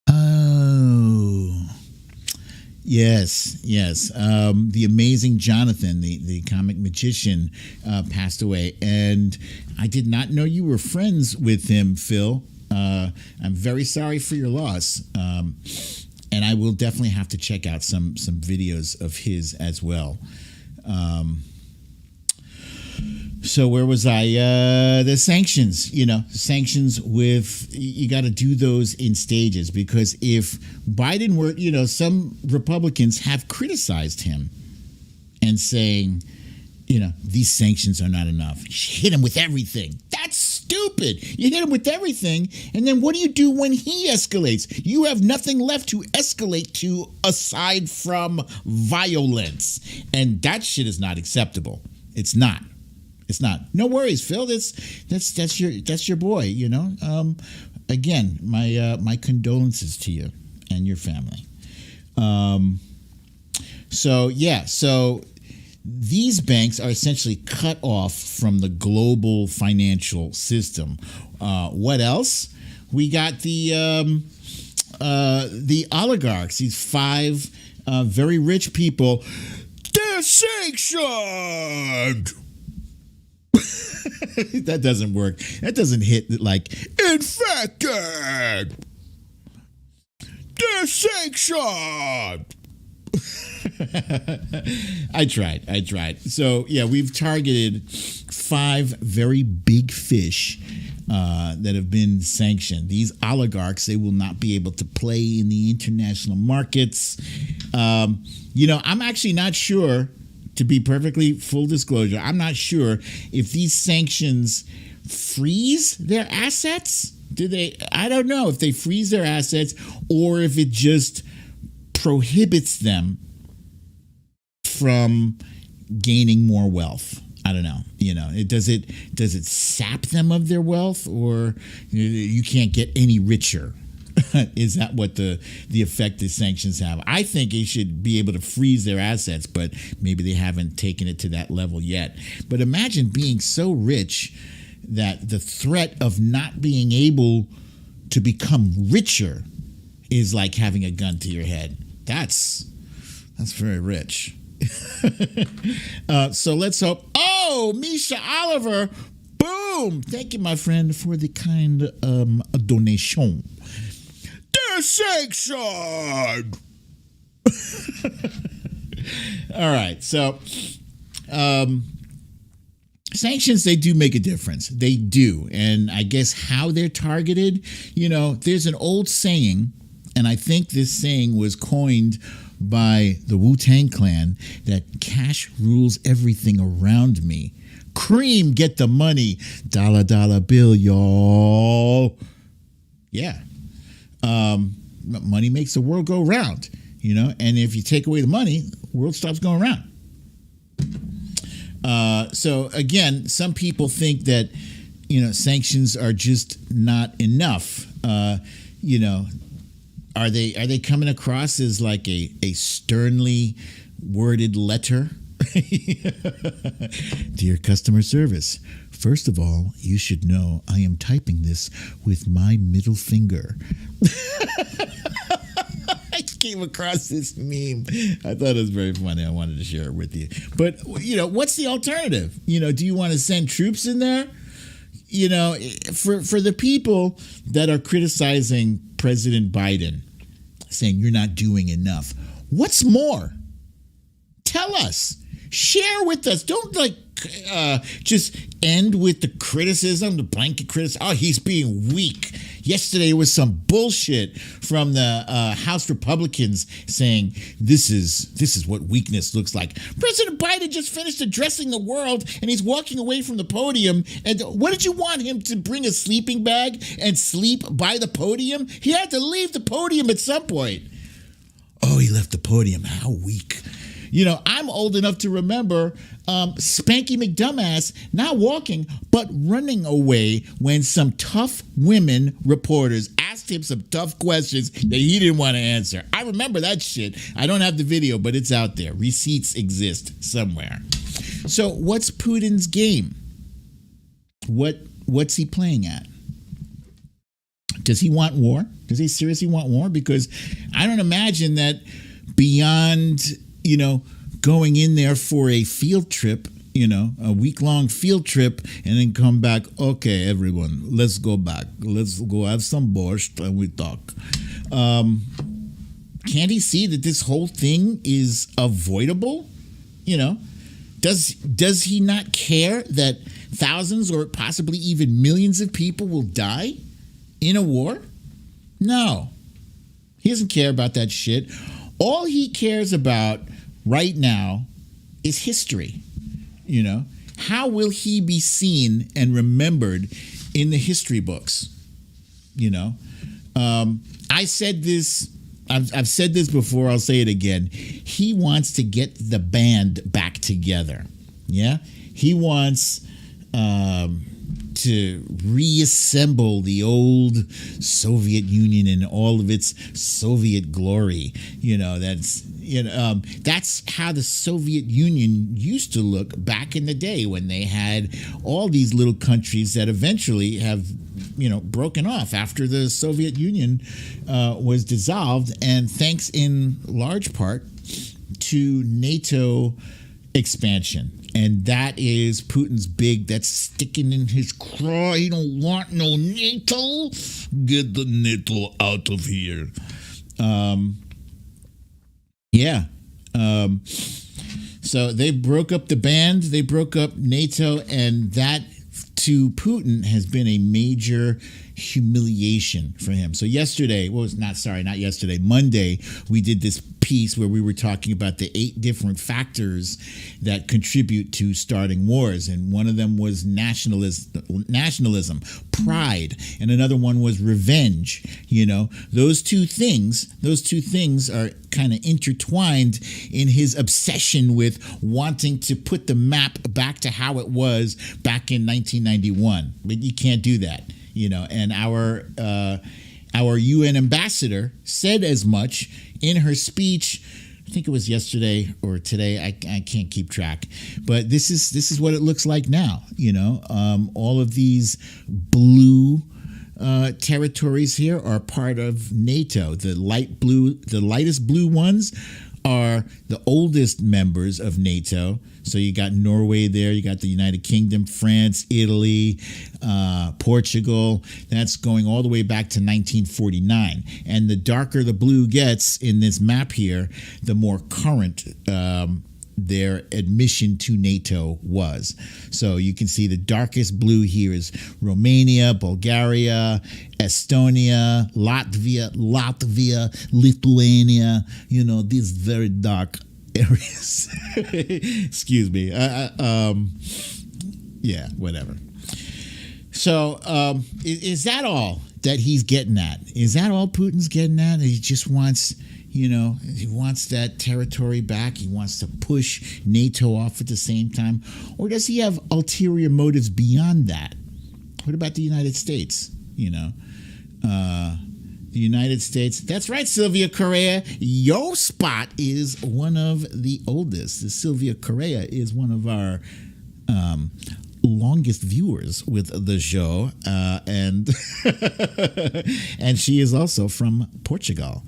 Oh, yes. The amazing Jonathan, the comic magician, passed away. And I did not know you were friends with him, Phil. I'm very sorry for your loss. And I will definitely have to check out some videos of his as well. So where was I? The sanctions, sanctions with, you got to do those in stages, because if Biden were, some Republicans have criticized him and saying, these sanctions are not enough. Hit him with everything. That's stupid. You hit him with everything, and then what do you do when he escalates? You have nothing left to escalate to aside from violence. And that shit is not acceptable. It's not. No worries, Phil. That's your boy, Again, my condolences to you and your family. So these banks are essentially cut off from the global financial system. What else? We got the oligarchs, these 5 very rich people. They're sanctioned. That doesn't work. That doesn't hit like infected. They're sanctioned. I tried. So, yeah, we've targeted 5 very big fish that have been sanctioned. These oligarchs, they will not be able to play in the international markets. I'm actually not sure, to be perfectly full disclosure, I'm not sure if these sanctions freeze their assets. I don't know if they freeze their assets or if it just prohibits them from gaining more wealth. I don't know. Does it sap them of their wealth, or you can't get any richer? Is that what the effect the sanctions have? I think it should be able to freeze their assets, but maybe they haven't taken it to that level yet. But imagine being so rich that the threat of not being able to become richer is like having a gun to your head. That's very rich. So let's hope. Oh, Oh, Misha Oliver. Boom. Thank you, my friend, for the kind donation. They're sanctioned. All right. So, sanctions, they do make a difference. They do. And I guess how they're targeted, there's an old saying, and I think this saying was coined by the Wu-Tang Clan, that cash rules everything around me. Cream, get the money. Dollar, dollar bill, y'all. Yeah. Money makes the world go round, and if you take away the money, the world stops going round. So again, some people think that, sanctions are just not enough. Are they coming across as like a sternly worded letter? Dear customer service, first of all, you should know I am typing this with my middle finger. I came across this meme. I thought it was very funny. I wanted to share it with you. But, what's the alternative? Do you want to send troops in there? For the people that are criticizing President Biden, saying you're not doing enough, what's more? Tell us. Share with us. Don't just end with the criticism, the blanket criticism. Oh, he's being weak. Yesterday was some bullshit from the House Republicans saying this is what weakness looks like. President Biden just finished addressing the world and he's walking away from the podium. And what did you want him to bring a sleeping bag and sleep by the podium? He had to leave the podium at some point. Oh, he left the podium. How weak. I'm old enough to remember Spanky McDumbass not walking, but running away when some tough women reporters asked him some tough questions that he didn't want to answer. I remember that shit. I don't have the video, but it's out there. Receipts exist somewhere. So what's Putin's game? What's he playing at? Does he want war? Does he seriously want war? Because I don't imagine that beyond going in there for a field trip, a week-long field trip, and then come back, okay, everyone, let's go back. Let's go have some borscht and we talk. Can't he see that this whole thing is avoidable? Does he not care that thousands or possibly even millions of people will die in a war? No. He doesn't care about that shit. All he cares about right now is history. How will he be seen and remembered in the history books? I said this, I've said this before, I'll say it again. He wants to get the band back together. Yeah. He wants to reassemble the old Soviet Union in all of its Soviet glory. That's how the Soviet Union used to look back in the day when they had all these little countries that eventually have, broken off after the Soviet Union was dissolved, and thanks in large part to NATO expansion. And that is Putin's that's sticking in his craw. He don't want no NATO. Get the NATO out of here. So they broke up the band. They broke up NATO. And that, to Putin, has been a major humiliation for him. So Monday, we did this piece where we were talking about the 8 different factors that contribute to starting wars. And one of them was nationalism, pride, and another one was revenge. Those two things are kind of intertwined in his obsession with wanting to put the map back to how it was back in 1991. But you can't do that. And our UN ambassador said as much in her speech. I think it was yesterday or today. I can't keep track, but this is what it looks like now. All of these blue territories here are part of NATO. The lightest blue ones are the oldest members of NATO. So you got Norway there, you got the United Kingdom, France, Italy, Portugal. That's going all the way back to 1949. And the darker the blue gets in this map here, the more current their admission to NATO was. So you can see the darkest blue here is Romania, Bulgaria, Estonia, Latvia, Lithuania, these very dark areas. Excuse me. Yeah, whatever. So is that all that he's getting at? Is that all Putin's getting at? He just wants... he wants that territory back. He wants to push NATO off at the same time. Or does he have ulterior motives beyond that? What about the United States? The United States. That's right, Sylvia Correa. Your spot is one of the oldest. The Sylvia Correa is one of our longest viewers with the show, and and she is also from Portugal.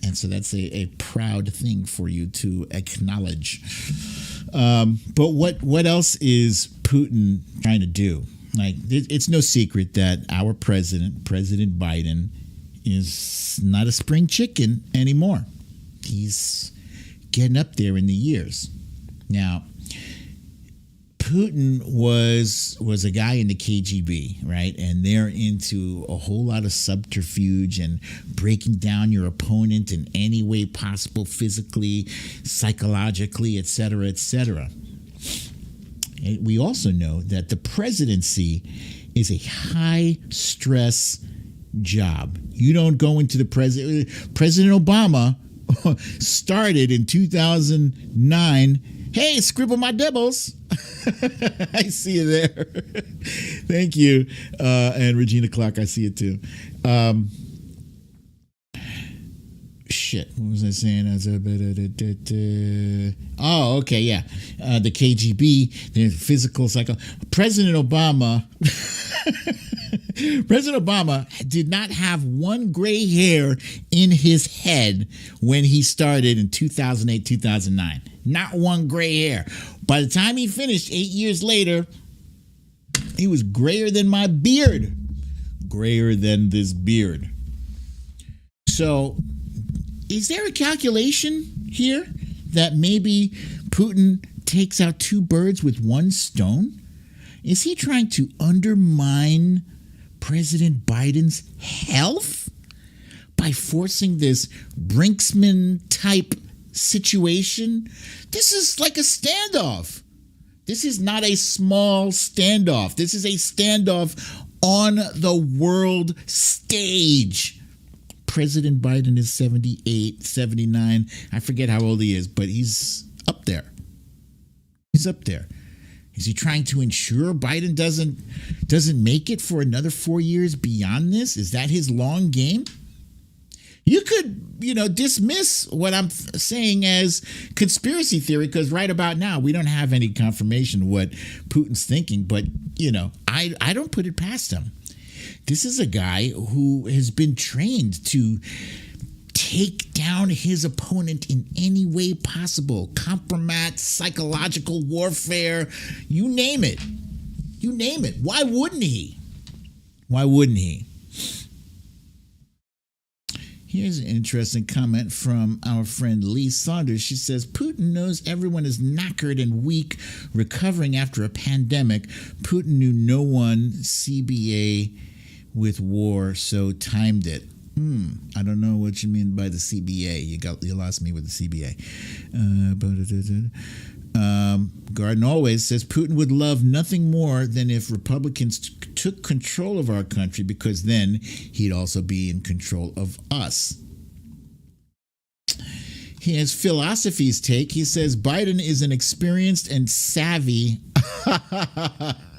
And so that's a proud thing for you to acknowledge. But what else is Putin trying to do? Like, it's no secret that our President Biden, is not a spring chicken anymore. He's getting up there in the years. Now, Putin was a guy in the KGB, right? And they're into a whole lot of subterfuge and breaking down your opponent in any way possible, physically, psychologically, et cetera, et cetera. And we also know that the presidency is a high-stress job. You don't go into the President Obama started in 2009. Hey, scribble my dibbles. I see you there. Thank you. And Regina Clark, I see it too. Shit, what was I saying? Oh, okay, yeah. The KGB, the physical cycle. President Obama did not have one gray hair in his head when he started in 2008, 2009. Not one gray hair. By the time he finished 8 years later, he was grayer than my beard. Grayer than this beard. So, is there a calculation here that maybe Putin takes out two birds with one stone? Is he trying to undermine President Biden's health by forcing this Brinksman-type situation? This is like a standoff. This is not a small standoff. This is a standoff on the world stage. President Biden is 78, 79. I forget how old he is, but he's up there. He's up there. Is he trying to ensure Biden doesn't make it for another 4 years beyond this? Is that his long game? You could, dismiss what I'm saying as conspiracy theory, because right about now we don't have any confirmation of what Putin's thinking. But, I don't put it past him. This is a guy who has been trained to take down his opponent in any way possible. Compromise, psychological warfare, you name it. You name it. Why wouldn't he? Why wouldn't he? Here's an interesting comment from our friend Lee Saunders. She says, Putin knows everyone is knackered and weak, recovering after a pandemic. Putin knew no one CBA with war, so timed it. I don't know what you mean by the CBA. You lost me with the CBA. Garden always says Putin would love nothing more than if Republicans took control of our country, because then he'd also be in control of us. He has philosophy's take. He says Biden is an experienced and savvy.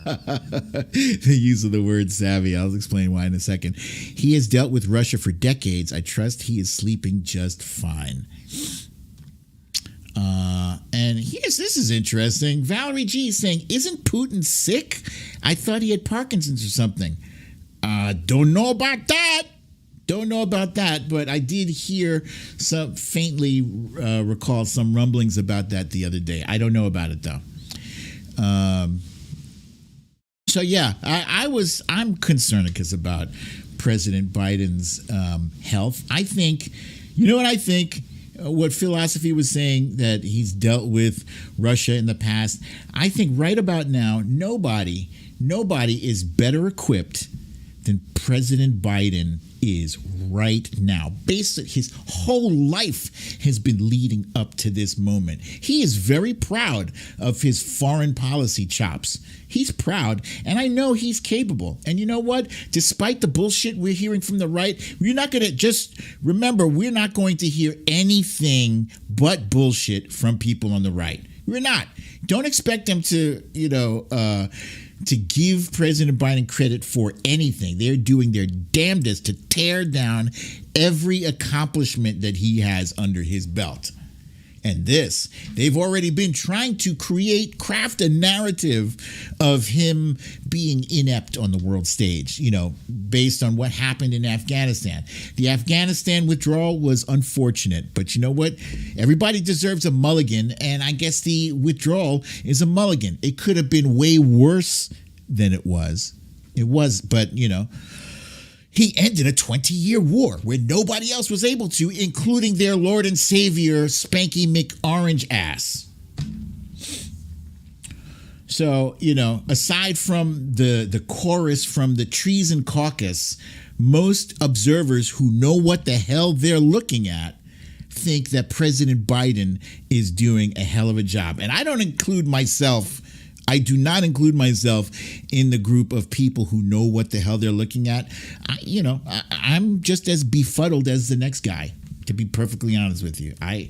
The use of the word savvy. I'll explain why in a second. He has dealt with Russia for decades. I trust he is sleeping just fine. And this is interesting. Valerie G is saying, isn't Putin sick? I thought he had Parkinson's or something. Don't know about that. Don't know about that, but I did hear some faintly recall some rumblings about that the other day. I don't know about it though. So yeah, I'm concerned because about President Biden's health. I think, you know what I think? What Philosophy was saying, that he's dealt with Russia in the past. I think right about now, nobody is better equipped than President Biden is right now. Basically, his whole life has been leading up to this moment. He is very proud of his foreign policy chops. He's proud, and I know he's capable. And you know what? Despite the bullshit we're hearing from the right, we're not going to just remember, we're not going to hear anything but bullshit from people on the right. We're not. Don't expect them to, to give President Biden credit for anything. They're doing their damnedest to tear down every accomplishment that he has under his belt. And this, they've already been trying to craft a narrative of him being inept on the world stage, based on what happened in Afghanistan. The Afghanistan withdrawal was unfortunate, but you know what? Everybody deserves a mulligan, and I guess the withdrawal is a mulligan. It could have been way worse than it was. But he ended a 20-year war where nobody else was able to, including their Lord and Savior, Spanky McOrange ass. So, aside from the chorus from the Treason Caucus, most observers who know what the hell they're looking at think that President Biden is doing a hell of a job. And I don't include myself. I do not include myself in the group of people who know what the hell they're looking at. I'm just as befuddled as the next guy, to be perfectly honest with you. I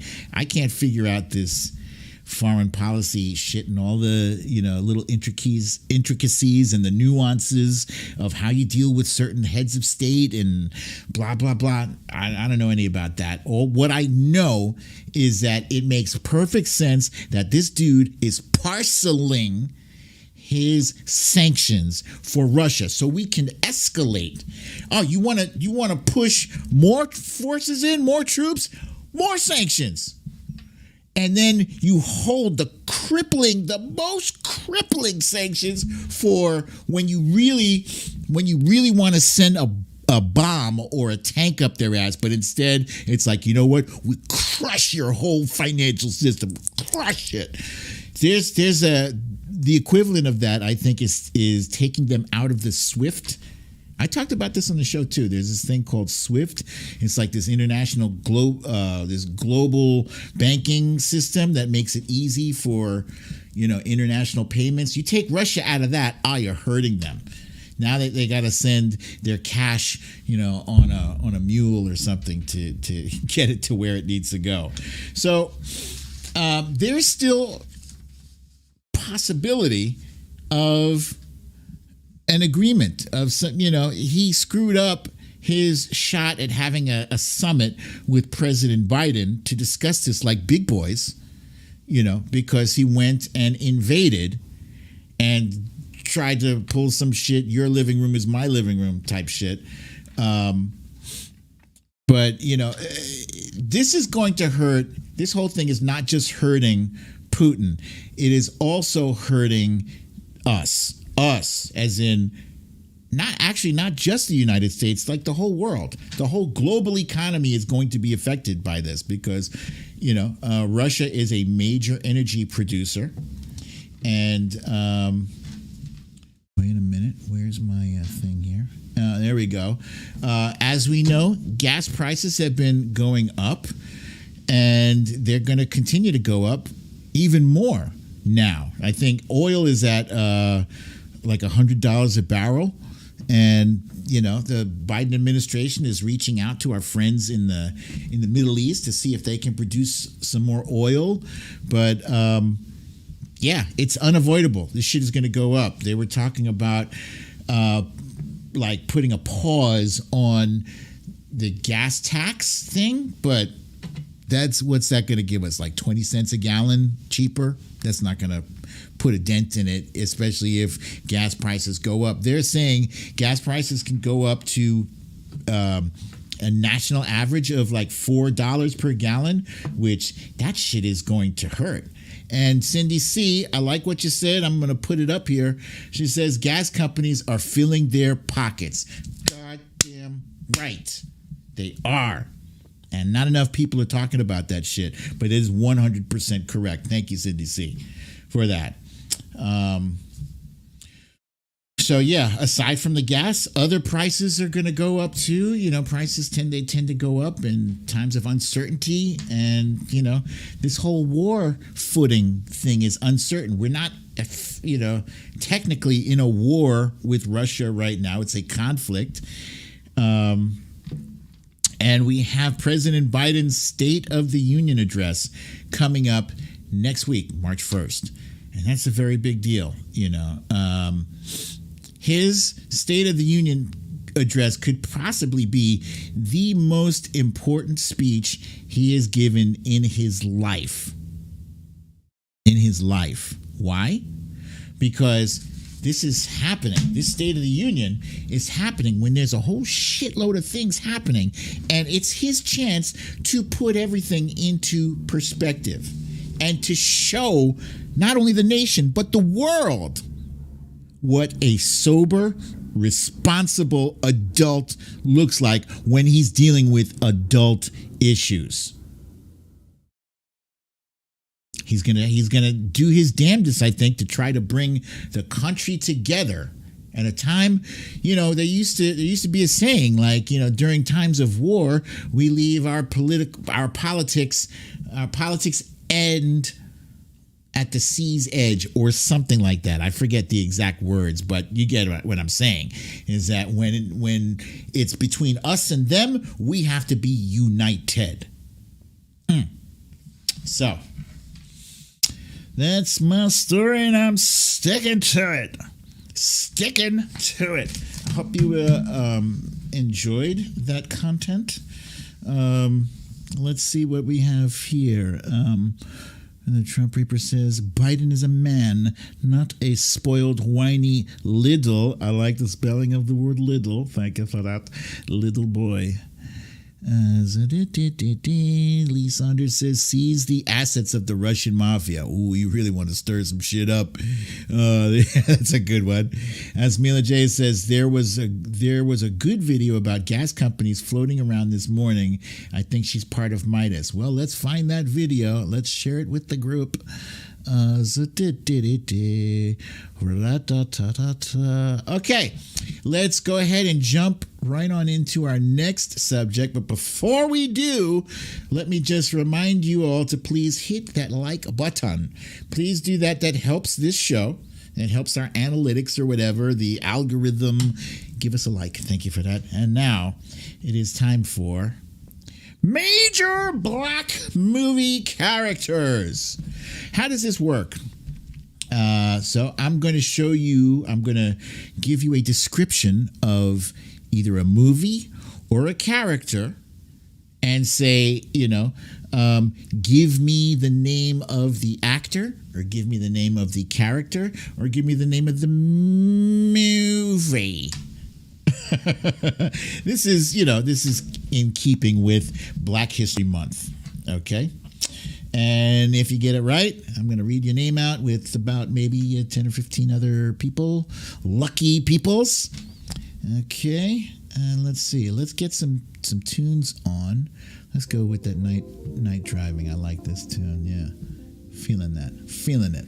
can't figure out this foreign policy shit and all the, little intricacies and the nuances of how you deal with certain heads of state and blah, blah, blah. I don't know any about that. All what I know is that it makes perfect sense that this dude is parceling his sanctions for Russia so we can escalate. Oh, you want to push more forces in, more troops, more sanctions. And then you hold the most crippling sanctions for when you really want to send a bomb or a tank up their ass, but instead it's like, you know what? We crush your whole financial system, crush it. There's the equivalent of that, I think, is taking them out of the SWIFT. I talked about this on the show too. There's this thing called SWIFT. It's like this international this global banking system that makes it easy for, international payments. You take Russia out of that, you're hurting them. Now they got to send their cash, on a mule or something to get it to where it needs to go. So there's still possibility of an agreement of some, he screwed up his shot at having a summit with President Biden to discuss this like big boys, because he went and invaded and tried to pull some shit, your living room is my living room type shit. But, this is going to hurt. This whole thing is not just hurting Putin. It is also hurting us, as in not just the United States, like the whole world. The whole global economy is going to be affected by this because, Russia is a major energy producer. And wait a minute, where's my thing here? There we go. As we know, gas prices have been going up, and they're going to continue to go up even more now. I think oil is at like $100 a barrel, and the Biden administration is reaching out to our friends in the Middle East to see if they can produce some more oil. But yeah, it's unavoidable. This shit is going to go up. They were talking about like putting a pause on the gas tax thing, but what's that going to give us? Like 20 cents a gallon cheaper? That's not going to put a dent in it, especially if gas prices go up. They're saying gas prices can go up to a national average of like $4 per gallon, which that shit is going to hurt. And Cindy C, I like what you said. I'm going to put it up here. She says gas companies are filling their pockets. Goddamn right. They are. And not enough people are talking about that shit, but it is 100% correct. Thank you, Cindy C, for that. So yeah, aside from the gas, other prices are going to go up too. You know, prices tend to go up in times of uncertainty, and you know, this whole war footing thing is uncertain. We're not, you know, technically in a war with Russia right now. It's a conflict, and we have President Biden's State of the Union address coming up next week, March 1st, and that's a very big deal. You know. His State of the Union address could possibly be the most important speech he has given in his life. Why? Because this is happening. This State of the Union is happening when there's a whole shitload of things happening, and it's his chance to put everything into perspective and to show not only the nation, but the world what a sober, responsible adult looks like when he's dealing with adult issues. He's gonna do his damnedest, I think, to try to bring the country together. At a time, you know, there used to be a saying like, you know, during times of war, we leave our politics end at the sea's edge or something like that. I forget the exact words, but you get what I'm saying, is that when it's between us and them, we have to be united. So that's my story, and I'm sticking to it. I hope you enjoyed that content. Let's see what we have here. And the Trump Reaper says, Biden is a man, not a spoiled, whiny little. I like the spelling of the word little. Thank you for that, little boy. Lee Saunders says, seize the assets of the Russian mafia. Ooh, you really want to stir some shit up. That's a good one. As Mila J says, there was a good video about gas companies floating around this morning. I think she's part of Midas. Well, let's find that video. Let's share it with the group. Okay, let's go ahead and jump right on into our next subject. But before we do, let me just remind you all to please hit that like button. Please do that. That helps this show. It helps our analytics or whatever, the algorithm. Give us a like. Thank you for that. And now it is time for major black movie characters. How does this work? So I'm going to give you a description of either a movie or a character and say, give me the name of the actor, or give me the name of the character, or give me the name of the movie. This is in keeping with Black History Month. Okay. And if you get it right, I'm going to read your name out with about maybe 10 or 15 other people, lucky peoples. Okay, and let's see. Let's get some tunes on. Let's go with that night driving. I like this tune. Yeah, feeling it.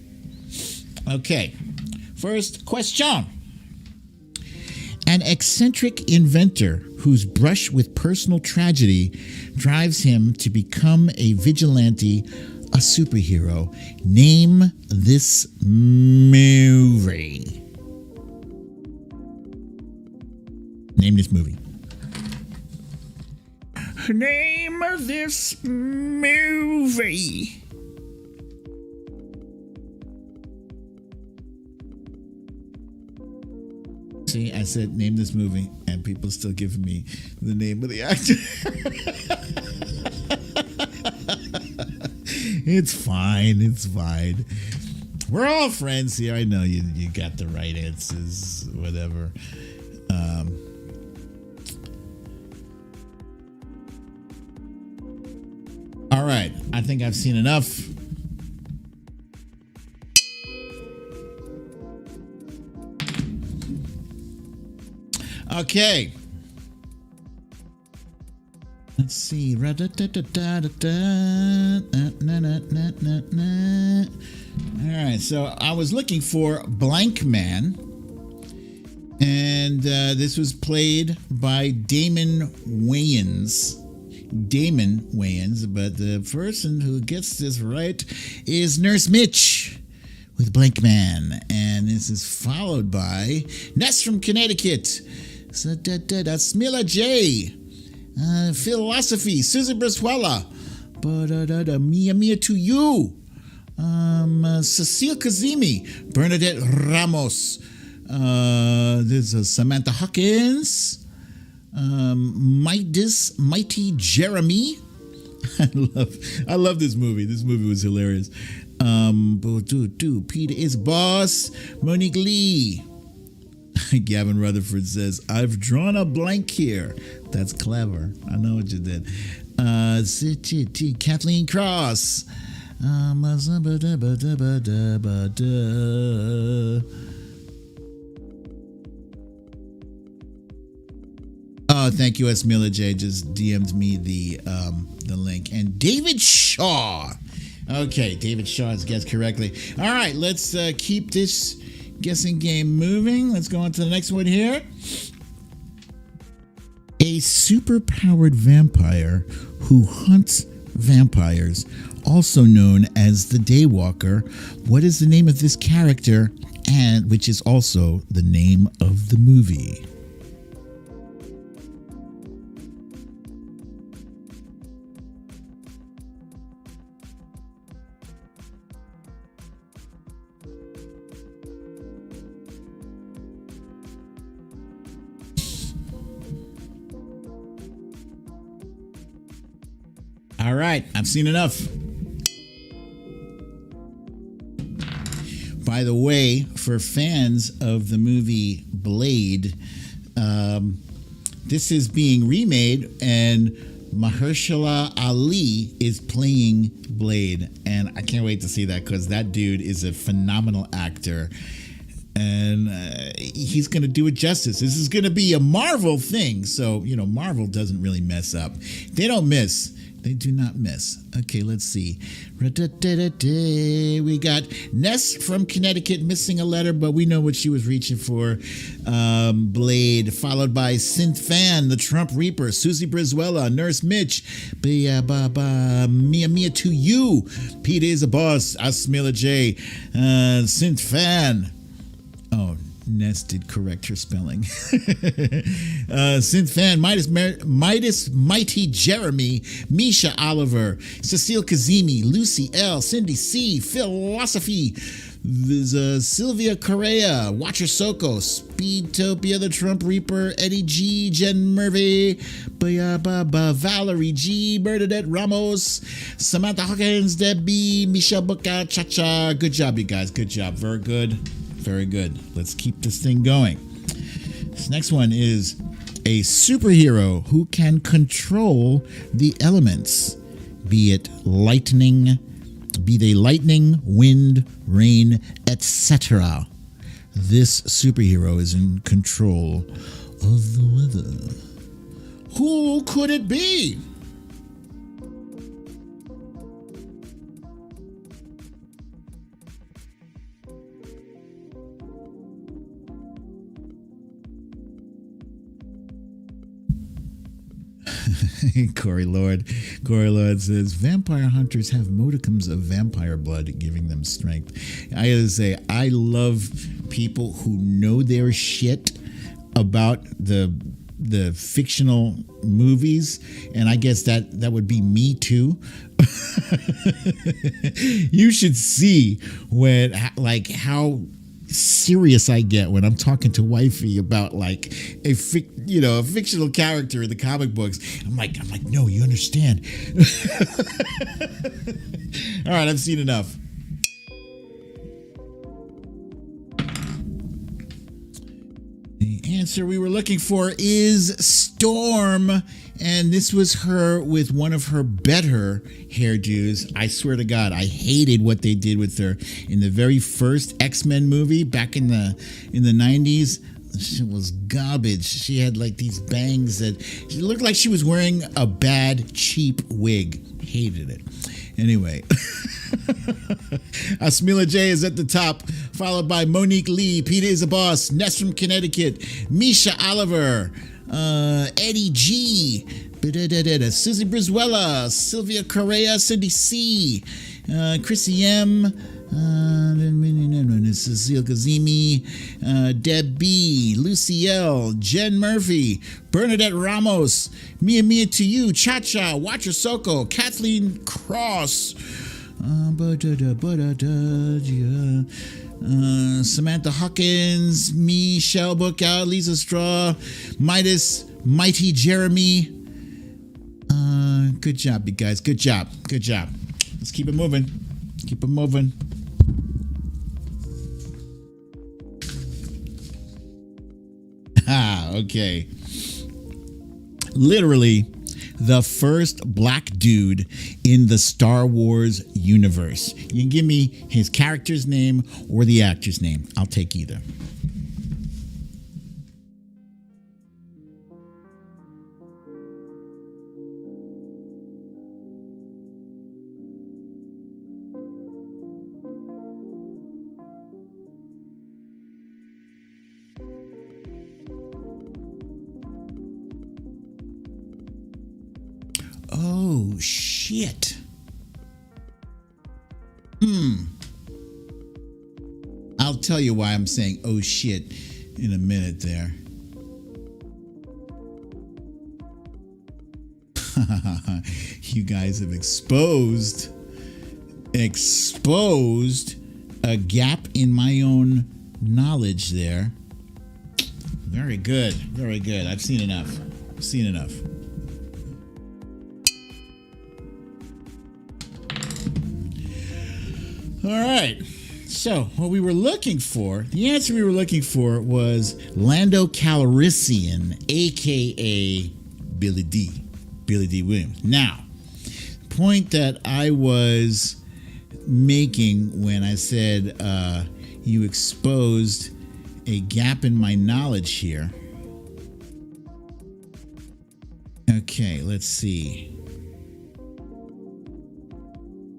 Okay, first question. An eccentric inventor whose brush with personal tragedy drives him to become a vigilante, a superhero. Name this movie. Name this movie. Name this movie. See, I said name this movie, and people still giving me the name of the actor. It's fine. We're all friends here. I know you got the right answers, whatever. right. I think I've seen enough. Okay. Let's see. All right. So I was looking for Blank Man. And this was played by Damon Wayans. But the person who gets this right is Nurse Mitch with Blank Man. And this is followed by Ness from Connecticut. So that's Mila J. Philosophy, Susie Braswella. Mia to you. Cecile Kazemi, Bernadette Ramos. There's Samantha Hawkins, Mighty Jeremy. I love this movie. This movie was hilarious. Peter is boss. Monique Lee. Gavin Rutherford says, "I've drawn a blank here." That's clever. I know what you did. Kathleen Cross. Oh, thank you, Esmila J. Just DM'd me the link. And David Shaw. Okay, David Shaw has guessed correctly. All right, let's keep this guessing game moving. Let's go on to the next one here. A superpowered vampire who hunts vampires, also known as the Daywalker. What is the name of this character, and which is also the name of the movie? All right, I've seen enough. By the way, for fans of the movie Blade, this is being remade, and Mahershala Ali is playing Blade, and I can't wait to see that because that dude is a phenomenal actor, and he's going to do it justice. This is going to be a Marvel thing, so Marvel doesn't really mess up. They don't miss. They do not miss. Okay, let's see. We got Ness from Connecticut missing a letter, but we know what she was reaching for. Blade, followed by Synth Fan, the Trump Reaper, Susie Brizuela, Nurse Mitch, Mia to you, Pete is a boss, Asmila J, Synth Fan. Oh, Ness did correct her spelling. Synth Fan, Mighty Jeremy, Misha Oliver, Cecile Kazemi, Lucy L, Cindy C, Philosophy, there's Sylvia Correa, Watcher Soko, Speedtopia, the Trump Reaper, Eddie G, Jen Murphy, Valerie G, Bernadette Ramos, Samantha Hawkins, Debbie, Michelle Buka, Cha-Cha. Good job, you guys. Good job. Very good. Very good. Let's keep this thing going. This next one is a superhero who can control the elements, be they lightning, wind, rain, etc. This superhero is in control of the weather. Who could it be? Corey Lord says, vampire hunters have modicums of vampire blood giving them strength. I gotta say, I love people who know their shit about the fictional movies, and I guess that would be me too. You should see how serious I get when I'm talking to wifey about a fictional character in the comic books. I'm like, no, you understand. All right, I've seen enough. The answer we were looking for is Storm, and this was her with one of her better hairdos. I swear to God, I hated what they did with her in the very first X-Men movie back in the 90s. She was garbage. She had like these bangs that she looked like she was wearing a bad, cheap wig. Hated it. Anyway, Asmila J is at the top, followed by Monique Lee, Peter is a Boss, Ness from Connecticut, Misha Oliver, Eddie G, Susie Brizuela, Sylvia Correa, Cindy C, Chrissy M, Cecile Kazimi, Deb B, Lucy L, Jen Murphy, Bernadette Ramos, Mia to You, Cha Cha, Watcher Soko, Kathleen Cross, Samantha Hawkins, Michelle Bookout, Lisa Straw, Midas, Mighty Jeremy. Good job, you guys. Good job. Good job. Let's keep it moving. Keep it moving. Okay. Literally the first black dude in the Star Wars universe. You can give me his character's name or the actor's name. I'll take either. Oh, shit. I'll tell you why I'm saying oh shit in a minute there. You guys have exposed a gap in my own knowledge there. Very good. Very good. I've seen enough. All right. So what we were looking for, the answer we were looking for was Lando Calrissian, a.k.a. Billy D. Billy D. Williams. Now, point that I was making when I said you exposed a gap in my knowledge here. Okay, let's see.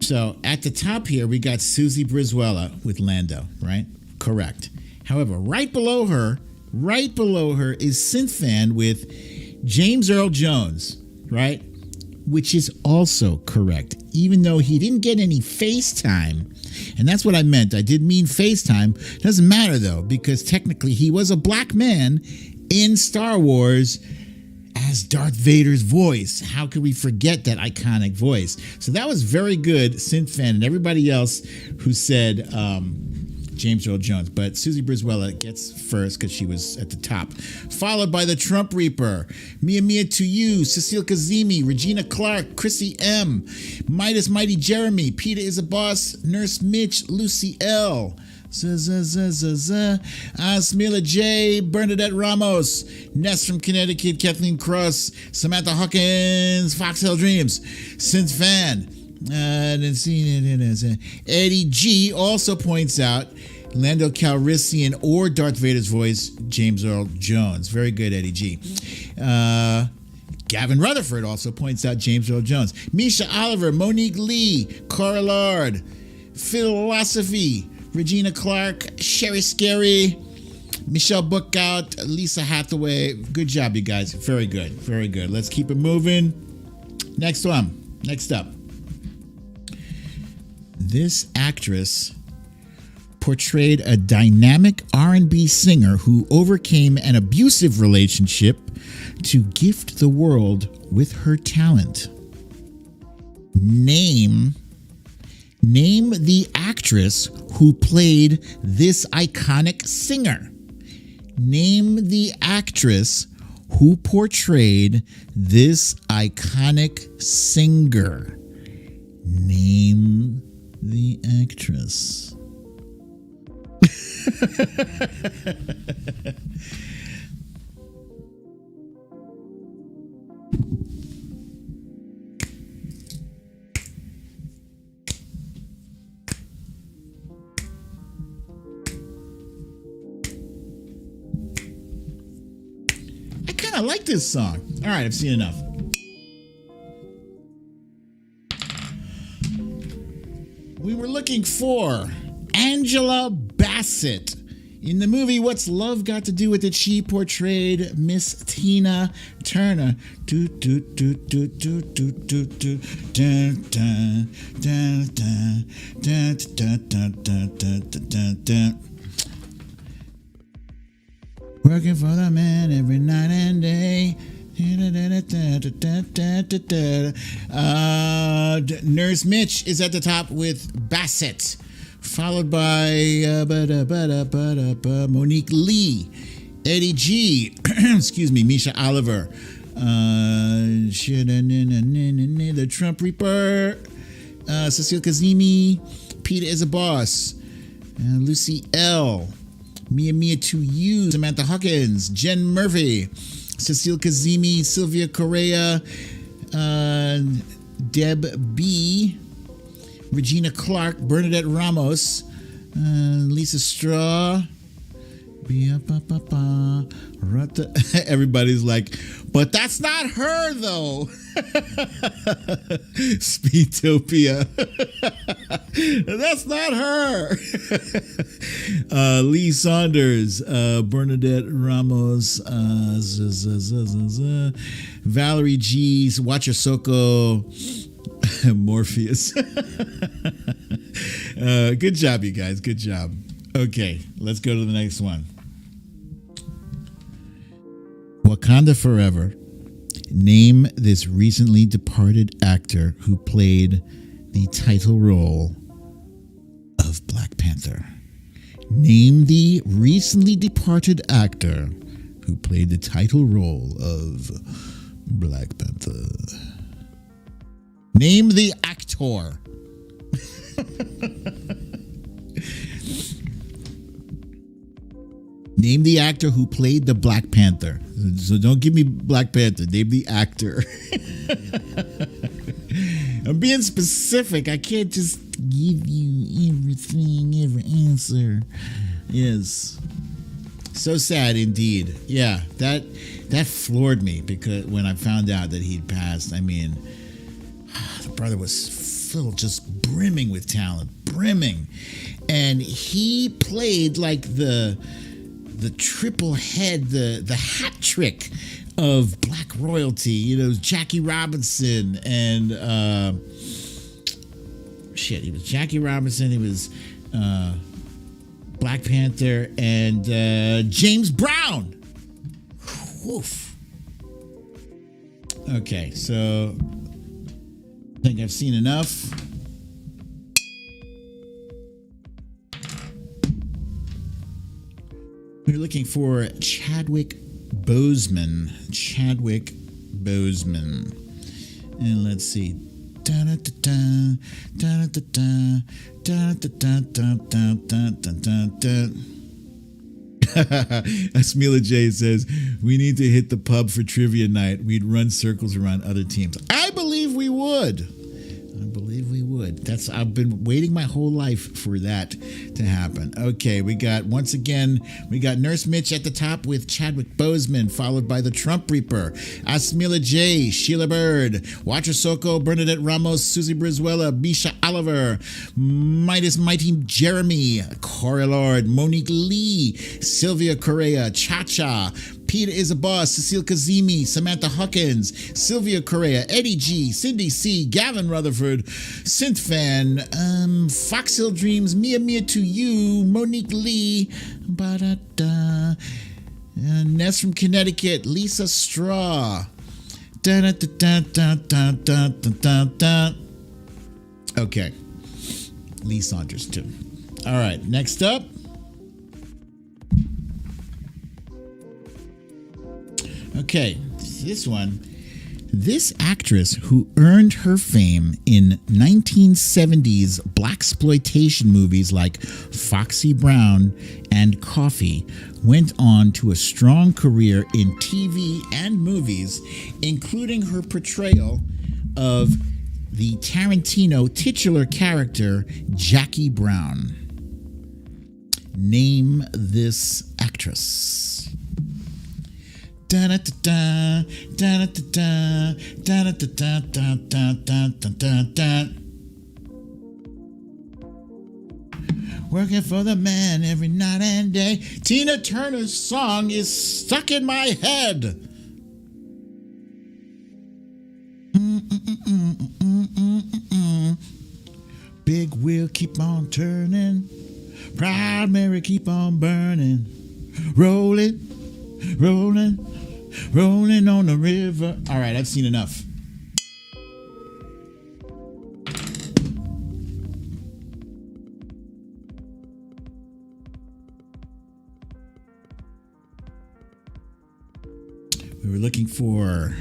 So at the top here, we got Susie Brizuela with Lando, right? Correct. However, right below her is Synthfan with James Earl Jones, right? Which is also correct, even though he didn't get any FaceTime. And that's what I meant. I did mean FaceTime. Doesn't matter, though, because technically he was a black man in Star Wars as Darth Vader's voice. How could we forget that iconic voice? So that was very good, Synthfan, and everybody else who said James Earl Jones. But Susie Brizuela gets first because she was at the top. Followed by the Trump Reaper, Mia to You, Cecile Kazimi, Regina Clark, Chrissy M, Midas Mighty Jeremy, Peter is a Boss, Nurse Mitch, Lucy L, Asmila J, Bernadette Ramos, Ness from Connecticut, Kathleen Cross, Samantha Hawkins, Foxhell Dreams, Synthfan, Eddie G also points out Lando Calrissian or Darth Vader's voice, James Earl Jones. Very good, Eddie G. Gavin Rutherford also points out James Earl Jones. Misha Oliver, Monique Lee, Cora Lard, Philosophy, Regina Clark, Sherry Scary, Michelle Bookout, Lisa Hathaway. Good job, you guys. Very good. Very good. Let's keep it moving. Next one. Next up. This actress portrayed a dynamic R&B singer who overcame an abusive relationship to gift the world with her talent. Name the actress who played this iconic singer. Name the actress who portrayed this iconic singer. Name the actress. kind of like this song. All right, I've seen enough. We were looking for Angela Bassett. In the movie What's Love Got to Do with It, she portrayed Miss Tina Turner. Working for the man every night and day. Nurse Mitch is at the top with Bassett, followed by Monique Lee, Eddie G, excuse me, Misha Oliver, the Trump Reaper, Cecile Kazemi, Peter is a Boss, Lucy L, Mia to You, Samantha Hawkins, Jen Murphy, Cecile Kazemi, Sylvia Correa, Deb B, Regina Clark, Bernadette Ramos, Lisa Straw. Everybody's like, but that's not her though. Speedtopia. That's not her. Lee Saunders, Bernadette Ramos, Valerie G, Watcher Soko, Morpheus. Good job, you guys. Good job. Okay, let's go to the next one. Wakanda Forever. Name this recently departed actor who played the title role of Black Panther. Name the recently departed actor who played the title role of Black Panther. Name the actor. Name the actor who played the Black Panther. So don't give me Black Panther. Name the actor. I'm being specific. I can't just give you everything, every answer. Yes. So sad indeed. Yeah, that floored me because when I found out that he'd passed, I mean, the brother was filled, just brimming with talent, brimming. And he played like the triple head, the hat trick of black royalty. You know, Jackie Robinson and he was Jackie Robinson. He was Black Panther and James Brown. Woof. Okay, so I think I've seen enough. We're looking for Chadwick Boseman. Chadwick Boseman. And let's see. Asmila J says, we need to hit the pub for trivia night. We'd run circles around other teams. I believe we would. I've been waiting my whole life for that to happen. Okay, we got Nurse Mitch at the top with Chadwick Boseman, followed by the Trump Reaper, Asmila J, Sheila Bird, Watcher Soko, Bernadette Ramos, Susie Brizuela, Misha Oliver, Mighty Jeremy, Corey Lord, Monique Lee, Sylvia Correa, Cha-Cha, Peter is a Boss, Cecile Kazemi, Samantha Hawkins, Sylvia Correa, Eddie G, Cindy C, Gavin Rutherford, Synthfan, Foxhill Dreams, Mia to You, Monique Lee, Ness from Connecticut, Lisa Straw. Okay. Lee Saunders too. All right, next up. Okay, this one. This actress who earned her fame in 1970s blaxploitation movies like Foxy Brown and Coffee went on to a strong career in TV and movies, including her portrayal of the Tarantino titular character Jackie Brown. Name this actress. Da-da-da-da, da-da-da-da, da-da-da-da-da-da-da-da-da. Working for the man every night and day. Tina Turner's song is stuck in my head. Big wheel keep on turning. Proud Mary keep on burning. Rolling, rolling, rolling on the river. All right, I've seen enough. We were looking for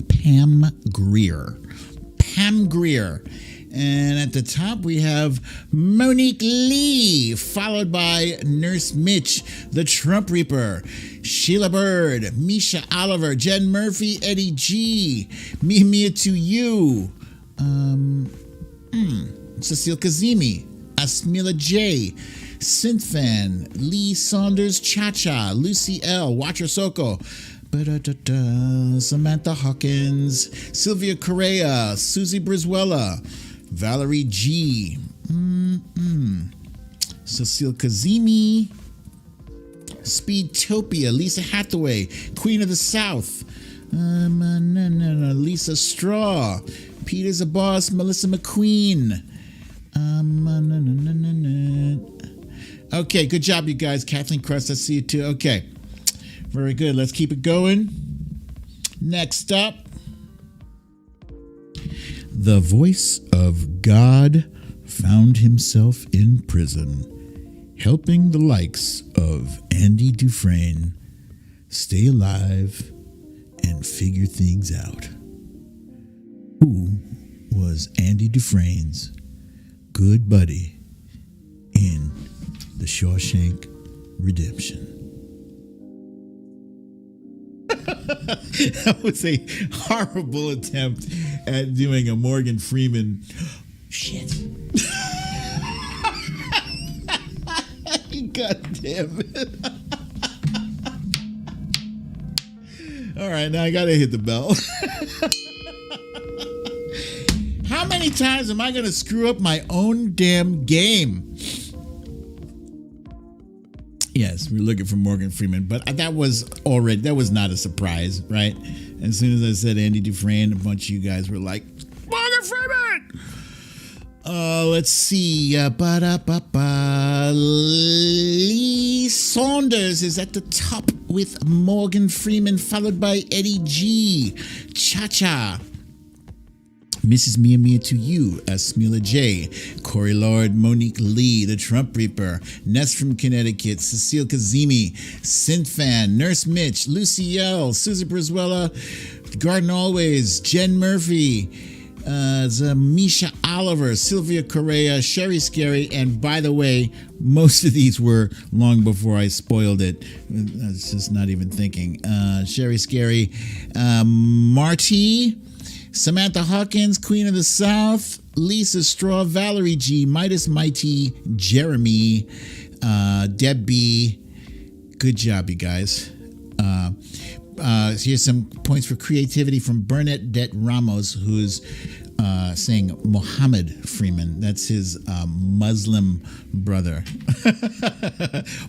Pam Grier. Pam Grier. And at the top, we have Monique Lee, followed by Nurse Mitch, the Trump Reaper, Sheila Bird, Misha Oliver, Jen Murphy, Eddie G, Mia to You, Cecile Kazemi, Asmila J, Synthfan, Lee Saunders Cha-Cha, Lucy L, Watcher Soko, Samantha Hawkins, Sylvia Correa, Susie Brizuela, Valerie G, Cecile Kazemi, Speedtopia, Lisa Hathaway, Queen of the South, Lisa Straw, Peter's a Boss, Melissa McQueen. Okay, good job, you guys. Kathleen Crust, I see you too. Okay, very good. Let's keep it going. Next up, the voice of God found himself in prison, helping the likes of Andy Dufresne stay alive and figure things out. Who was Andy Dufresne's good buddy in The Shawshank Redemption? That was a horrible attempt at doing a Morgan Freeman. Shit. God damn it. All right, now I gotta hit the bell. How many times am I gonna screw up my own damn game? Yes, we're looking for Morgan Freeman, but that was not a surprise, right? As soon as I said Andy Dufresne, a bunch of you guys were like, Morgan Freeman! Let's see. Lee Saunders is at the top with Morgan Freeman, followed by Eddie G, Cha-Cha, Mrs. Mia to You, Asmila J, Corey Lord, Monique Lee, The Trump Reaper, Ness from Connecticut, Cecile Kazemi, Synthfan, Nurse Mitch, Lucy L, Susie Brizuela, Garden Always, Jen Murphy, Misha Oliver, Sylvia Correa, Sherry Scary, and by the way, most of these were long before I spoiled it. I was just not even thinking. Sherry Scary, Marty, Samantha Hawkins, Queen of the South, Lisa Straw, Valerie G, Midas Mighty, Jeremy, Deb B. Good job, you guys. Here's some points for creativity from Bernadette Ramos, who's saying Mohammed Freeman. That's his Muslim brother.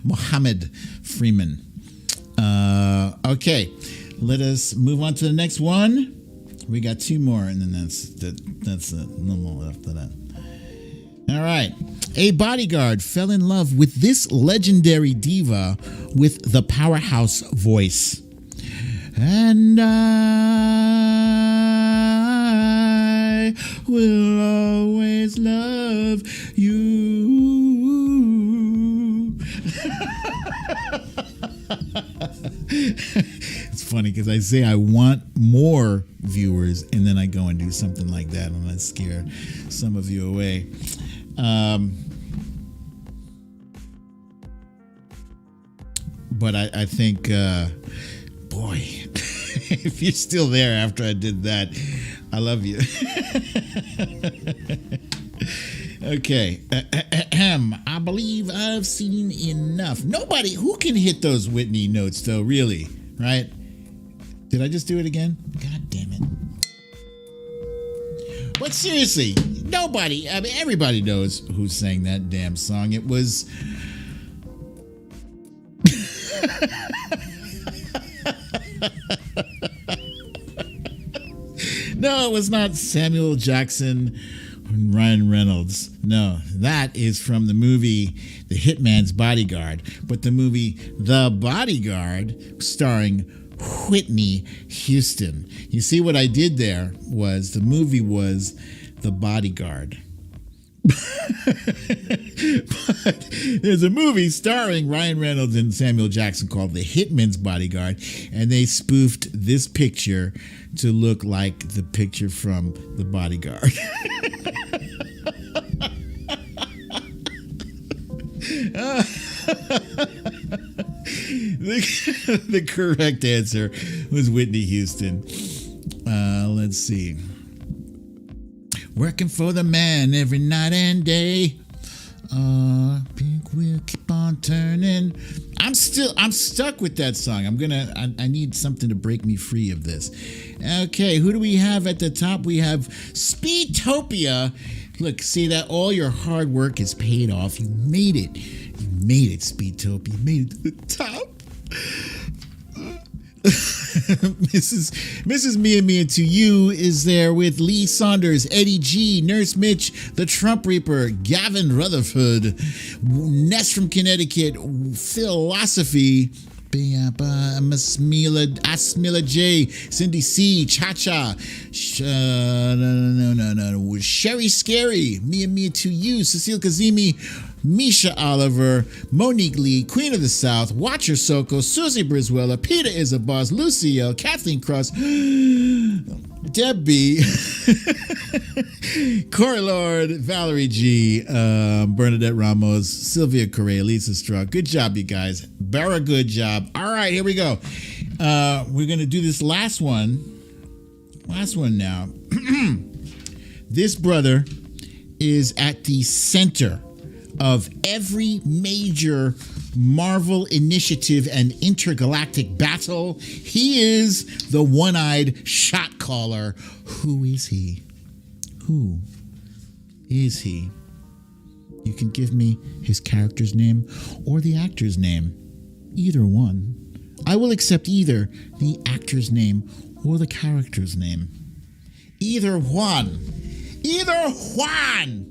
Mohammed Freeman. Okay, let us move on to the next one. We got two more, and then that's no more after that. All right. A bodyguard fell in love with this legendary diva with the powerhouse voice. And I will always love you. It's funny because I say I want more viewers and then I go and do something like that and I scare some of you away. But I think, boy, if you're still there after I did that, I love you. Okay. believe I've seen enough. Nobody who can hit those Whitney notes though, really, right? Did I just do it again? God damn it. But seriously, nobody, I mean, everybody knows who sang that damn song. It was... No, it was not Samuel Jackson and Ryan Reynolds. No, that is from the movie The Hitman's Bodyguard. But the movie The Bodyguard, starring Whitney Houston. You see what I did there was the movie was The Bodyguard. But there's a movie starring Ryan Reynolds and Samuel Jackson called The Hitman's Bodyguard, and they spoofed this picture to look like the picture from The Bodyguard. The correct answer was Whitney Houston. Let's see. Working for the man every night and day. Big wheel keep on turning. I'm stuck with that song. I need something to break me free of this. Okay, who do we have at the top? We have Speedtopia. Look, see that all your hard work is paid off. You made it. You made it, Speedtopia. You made it to the top. Mrs. Mia to You is there with Lee Saunders, Eddie G, Nurse Mitch, the Trump Reaper, Gavin Rutherford, Ness from Connecticut, Philosophy, Asmila J, Cindy C, Cha-Cha, Sherry Scary, Mia to You, Cecile Kazemi, Misha Oliver, Monique Lee, Queen of the South, Watcher Soko, Susie Brizuela, Peter is a Boss, Lucy L, Kathleen Cross, Debbie, Corey Lord, Valerie G, Bernadette Ramos, Sylvia Correa, Lisa Strzok. Good job, you guys. Very good job. All right, here we go. We're going to do this last one. Last one now. This brother is at the center of every major Marvel initiative and intergalactic battle. He is the one-eyed shot caller. Who is he? Who is he? You can give me his character's name or the actor's name. Either one. I will accept either the actor's name or the character's name. Either one. Either one.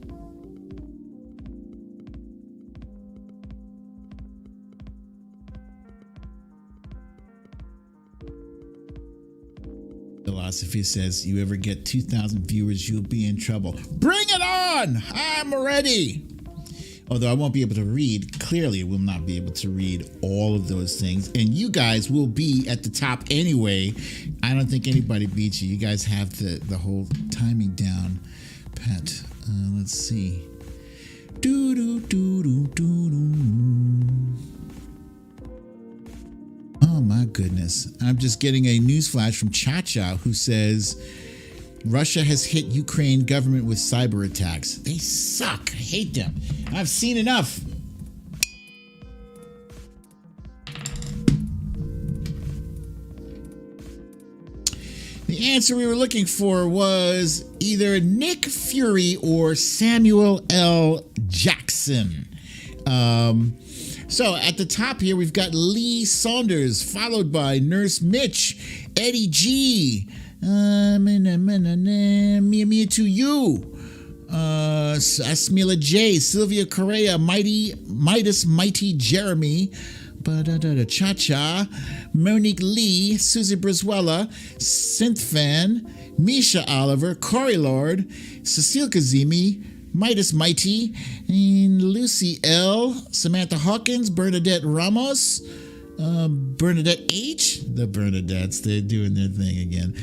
Philosophy says, you ever get 2,000 viewers, you'll be in trouble. Bring it on! I'm ready! Although I won't be able to read, clearly will not be able to read all of those things. And you guys will be at the top anyway. I don't think anybody beats you. You guys have the whole timing down pat. Let's see. Oh my goodness. I'm just getting a news flash from Cha-Cha who says Russia has hit Ukraine government with cyber attacks. They suck. I hate them. I've seen enough. The answer we were looking for was either Nick Fury or Samuel L. Jackson. So at the top here, we've got Lee Saunders, followed by Nurse Mitch, Eddie G, Mia to You, Asmila J, Sylvia Correa, Mighty Jeremy, Cha-Cha, Monique Lee, Susie Brizuela, Synthfan, Misha Oliver, Corey Lord, Cecile Kazemi, Mighty, and Lucy L, Samantha Hawkins, Bernadette Ramos, Bernadette H, the Bernadettes, they're doing their thing again.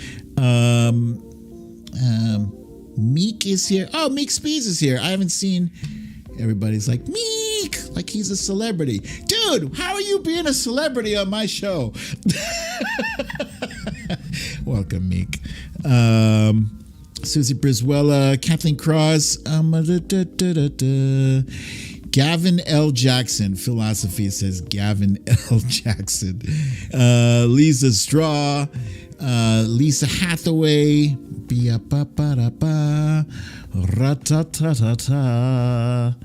Meek is here. Oh, Meek Speeds is here. I haven't seen. Everybody's like, Meek, like he's a celebrity. Dude, how are you being a celebrity on my show? Welcome, Meek. Susie Brizuela, Kathleen Cross, Gavin L. Jackson. Philosophy says Gavin L. Jackson. Lisa Straw. Lisa Hathaway. Ba-ba-ba-da-ba. Ra-ta-ta-ta-ta.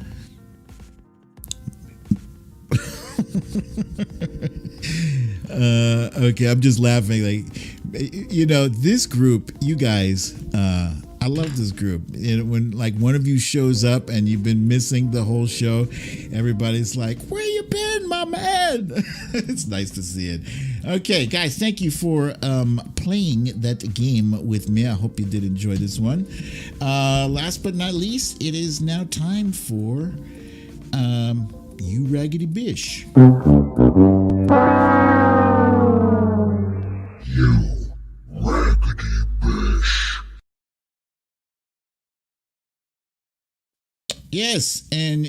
Okay, I'm just laughing. Like, this group, you guys, I love this group. When like one of you shows up and you've been missing the whole show, everybody's like, "Where you been, my man?" It's nice to see it. Okay, guys, thank you for playing that game with me. I hope you did enjoy this one. Last but not least, it is now time for You Raggedy Bish. You Raggedy Bish. Yes, and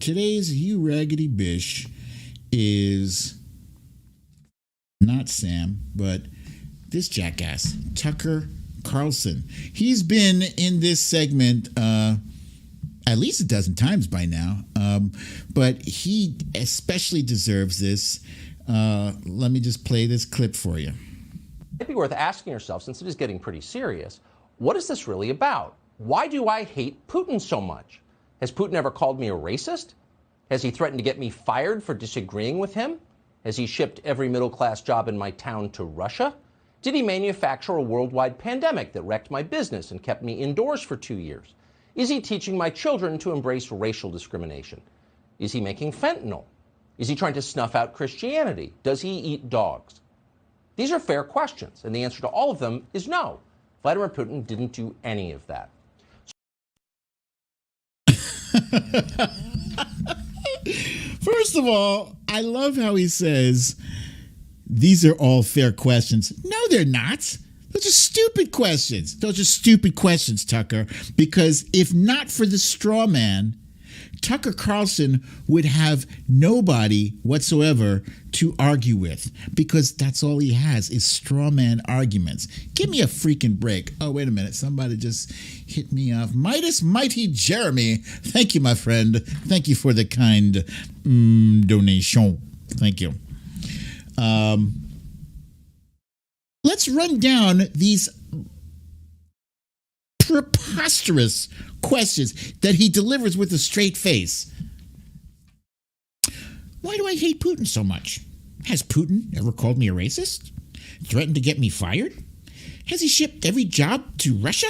today's You Raggedy Bish is not Sam, but this jackass, Tucker Carlson. He's been in this segment at least a dozen times by now, but he especially deserves this. Let me just play this clip for you. It might be worth asking yourself, since it is getting pretty serious, what is this really about? Why do I hate Putin so much? Has Putin ever called me a racist? Has he threatened to get me fired for disagreeing with him? Has he shipped every middle-class job in my town to Russia? Did he manufacture a worldwide pandemic that wrecked my business and kept me indoors for 2 years? Is he teaching my children to embrace racial discrimination? Is he making fentanyl? Is he trying to snuff out Christianity? Does he eat dogs? These are fair questions, and the answer to all of them is no. Vladimir Putin didn't do any of that. First of all, I love how he says, these are all fair questions. No, they're not. Those are stupid questions. Those are stupid questions, Tucker, because if not for the straw man, Tucker Carlson would have nobody whatsoever to argue with, because that's all he has is straw man arguments. Give me a freaking break. Oh, wait a minute. Somebody just hit me off. Midas Mighty Jeremy. Thank you, my friend. Thank you for the kind donation. Thank you. Let's run down these preposterous questions that he delivers with a straight face. Why do I hate Putin so much? Has Putin ever called me a racist? Threatened to get me fired? Has he shipped every job to Russia?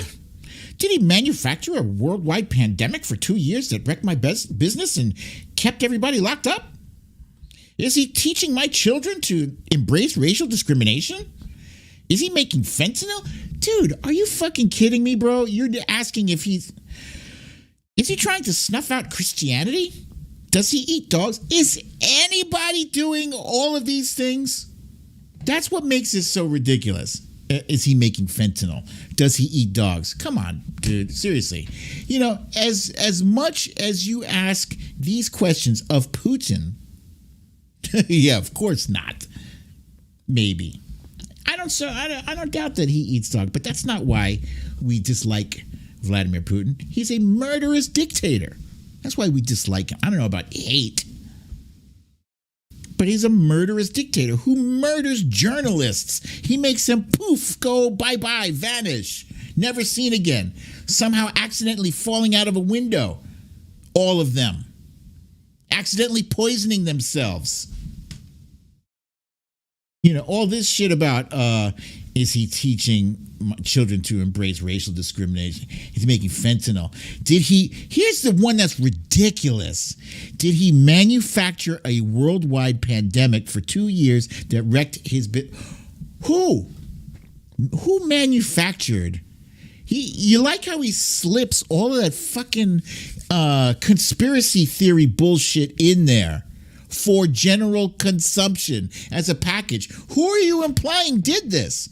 Did he manufacture a worldwide pandemic for 2 years that wrecked my business and kept everybody locked up? Is he teaching my children to embrace racial discrimination? Is he making fentanyl? Dude, are you fucking kidding me, bro? You're asking if is he trying to snuff out Christianity? Does he eat dogs? Is anybody doing all of these things? That's what makes this so ridiculous. Is he making fentanyl? Does he eat dogs? Come on, dude. Seriously. As much as you ask these questions of Putin, yeah, of course not. Maybe. I don't doubt that he eats dog, but that's not why we dislike Vladimir Putin. He's a murderous dictator. That's why we dislike him. I don't know about hate, but he's a murderous dictator who murders journalists. He makes them poof, go bye-bye, vanish, never seen again, somehow accidentally falling out of a window. All of them. Accidentally poisoning themselves. All this shit about is he teaching children to embrace racial discrimination? He's making fentanyl. Here's the one that's ridiculous. Did he manufacture a worldwide pandemic for 2 years that wrecked his Who manufactured? You like how he slips all of that fucking conspiracy theory bullshit in there for general consumption as a package. Who are you implying did this?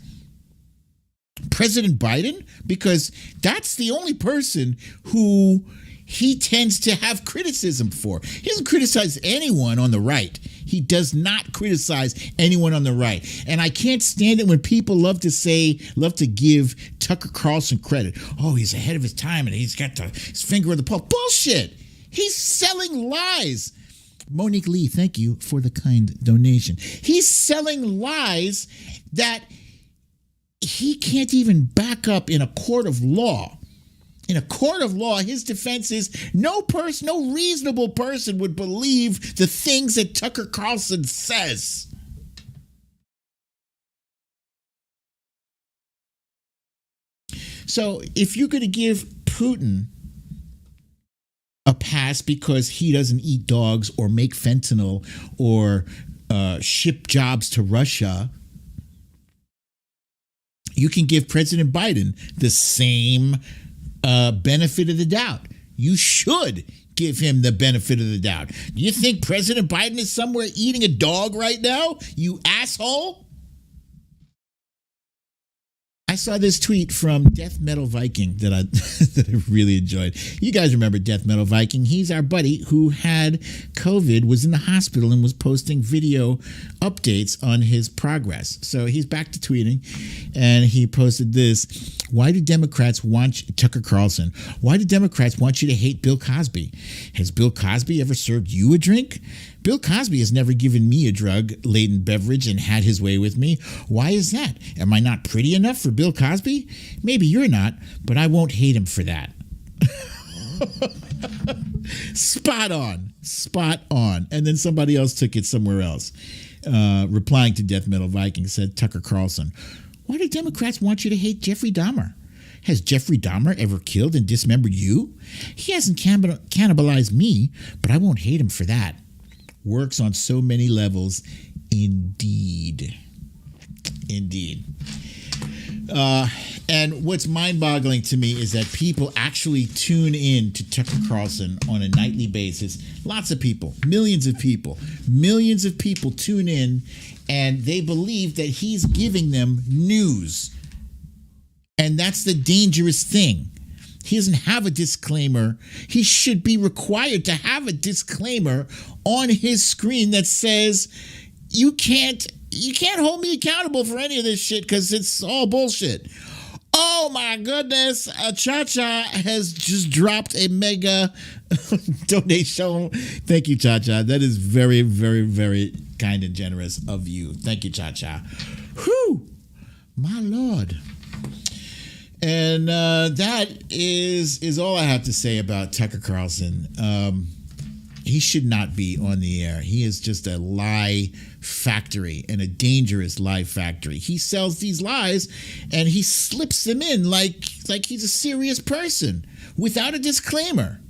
President Biden? Because that's the only person who he tends to have criticism for. He doesn't criticize anyone on the right. He does not criticize anyone on the right. And I can't stand it when people love to give Tucker Carlson credit. Oh, he's ahead of his time and he's got his finger on the pulse. Bullshit. He's selling lies. Monique Lee, thank you for the kind donation. He's selling lies that he can't even back up in a court of law. In a court of law, his defense is no reasonable person would believe the things that Tucker Carlson says. So if you're going to give Putin a pass because he doesn't eat dogs or make fentanyl or ship jobs to Russia, you can give President Biden the same benefit of the doubt. You should give him the benefit of the doubt. Do you think President Biden is somewhere eating a dog right now, you asshole? I saw this tweet from Death Metal Viking that I really enjoyed. You guys remember Death Metal Viking? He's our buddy who had COVID, was in the hospital, and was posting video updates on his progress. So he's back to tweeting, and he posted this. Why do Democrats want Tucker Carlson? Why do Democrats want you to hate Bill Cosby? Has Bill Cosby ever served you a drink? Bill Cosby has never given me a drug-laden beverage and had his way with me. Why is that? Am I not pretty enough for Bill Cosby? Maybe you're not, but I won't hate him for that. Spot on. Spot on. And then somebody else took it somewhere else. Replying to Death Metal Viking said, Tucker Carlson, why do Democrats want you to hate Jeffrey Dahmer? Has Jeffrey Dahmer ever killed and dismembered you? He hasn't cannibalized me, but I won't hate him for that. Works on so many levels, indeed. Indeed. And what's mind-boggling to me is that people actually tune in to Tucker Carlson on a nightly basis. Lots of people, millions of people tune in, and they believe that he's giving them news. And that's the dangerous thing. He doesn't have a disclaimer. He should be required to have a disclaimer on his screen that says, you can't hold me accountable for any of this shit because it's all bullshit. Oh my goodness, Cha-Cha has just dropped a mega donation. Thank you, Cha-Cha. That is very, very, very kind and generous of you. Thank you, Cha-Cha. Whew, my Lord. And that is all I have to say about Tucker Carlson. He should not be on the air. He is just a lie factory, and a dangerous lie factory. He sells these lies and he slips them in like he's a serious person without a disclaimer.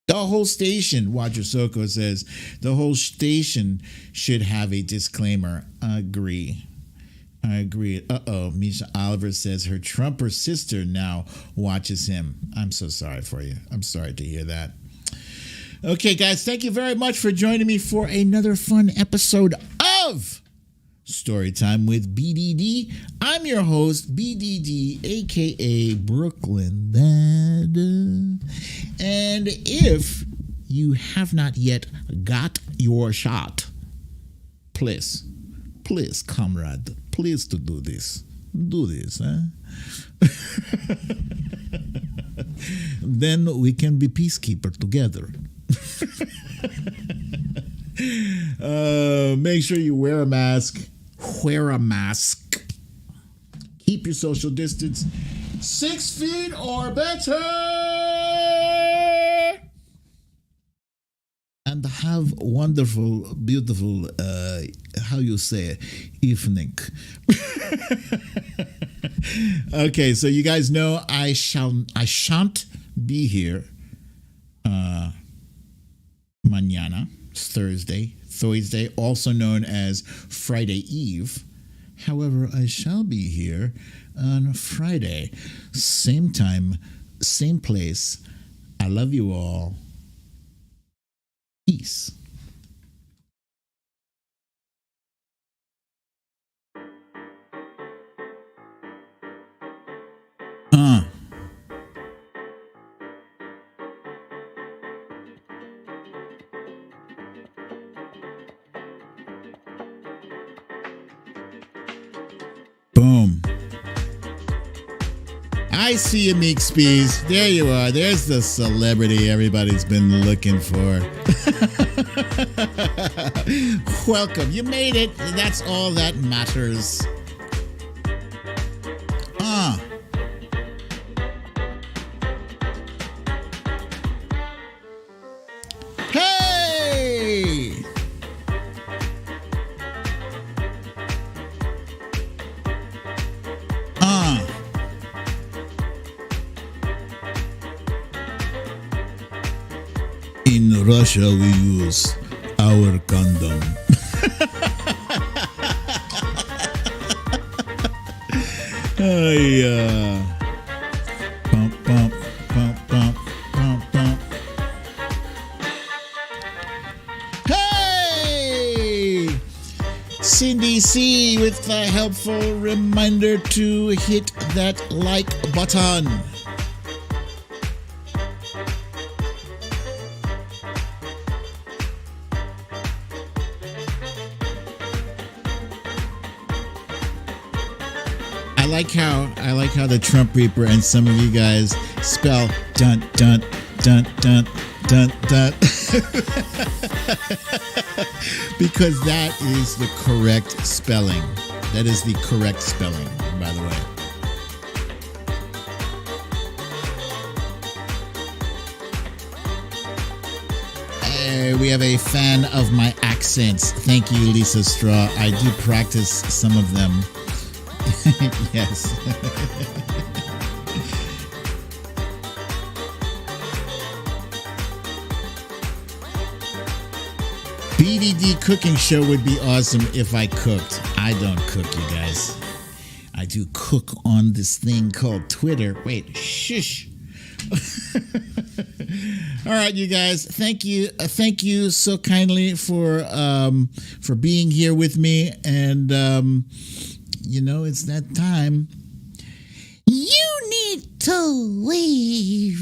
The whole station, Roger Soko says, the whole station should have a disclaimer. I agree. Misha Oliver says her Trumper sister now watches him. I'm so sorry for you. I'm sorry to hear that. Okay, guys, thank you very much for joining me for another fun episode of Storytime with BDD. I'm your host, BDD, a.k.a. Brooklyn Dad. And if you have not yet got your shot, please, comrade, please to do this. Do this, huh? Then we can be peacekeeper together. Make sure you wear a mask. Keep your social distance 6 feet or better. And have wonderful, beautiful, how you say, evening. Okay, so you guys know I shan't be here mañana, Thursday, also known as Friday Eve. However, I shall be here on Friday, same time, same place. I love you all. Peace. Boom. I see you, Meek Spees. There you are. There's the celebrity everybody's been looking for. Welcome. You made it. That's all that matters. Hey! In Russia, we use our condom. Bump, bump, bump, bump, bump, bump. Hey! Cindy C with a helpful reminder to hit that like button. I like how the Trump Reaper and some of you guys spell dun dun dun dun dun dun because that is the correct spelling. That is the correct spelling, by the way. We have a fan of my accents. Thank you, Lisa Straw. I do practice some of them. Yes. BDD cooking show would be awesome if I cooked. I don't cook, you guys. I do cook on this thing called Twitter. Wait, shush. All right, you guys. Thank you so kindly for being here with me, and you know, it's that time. You need to leave.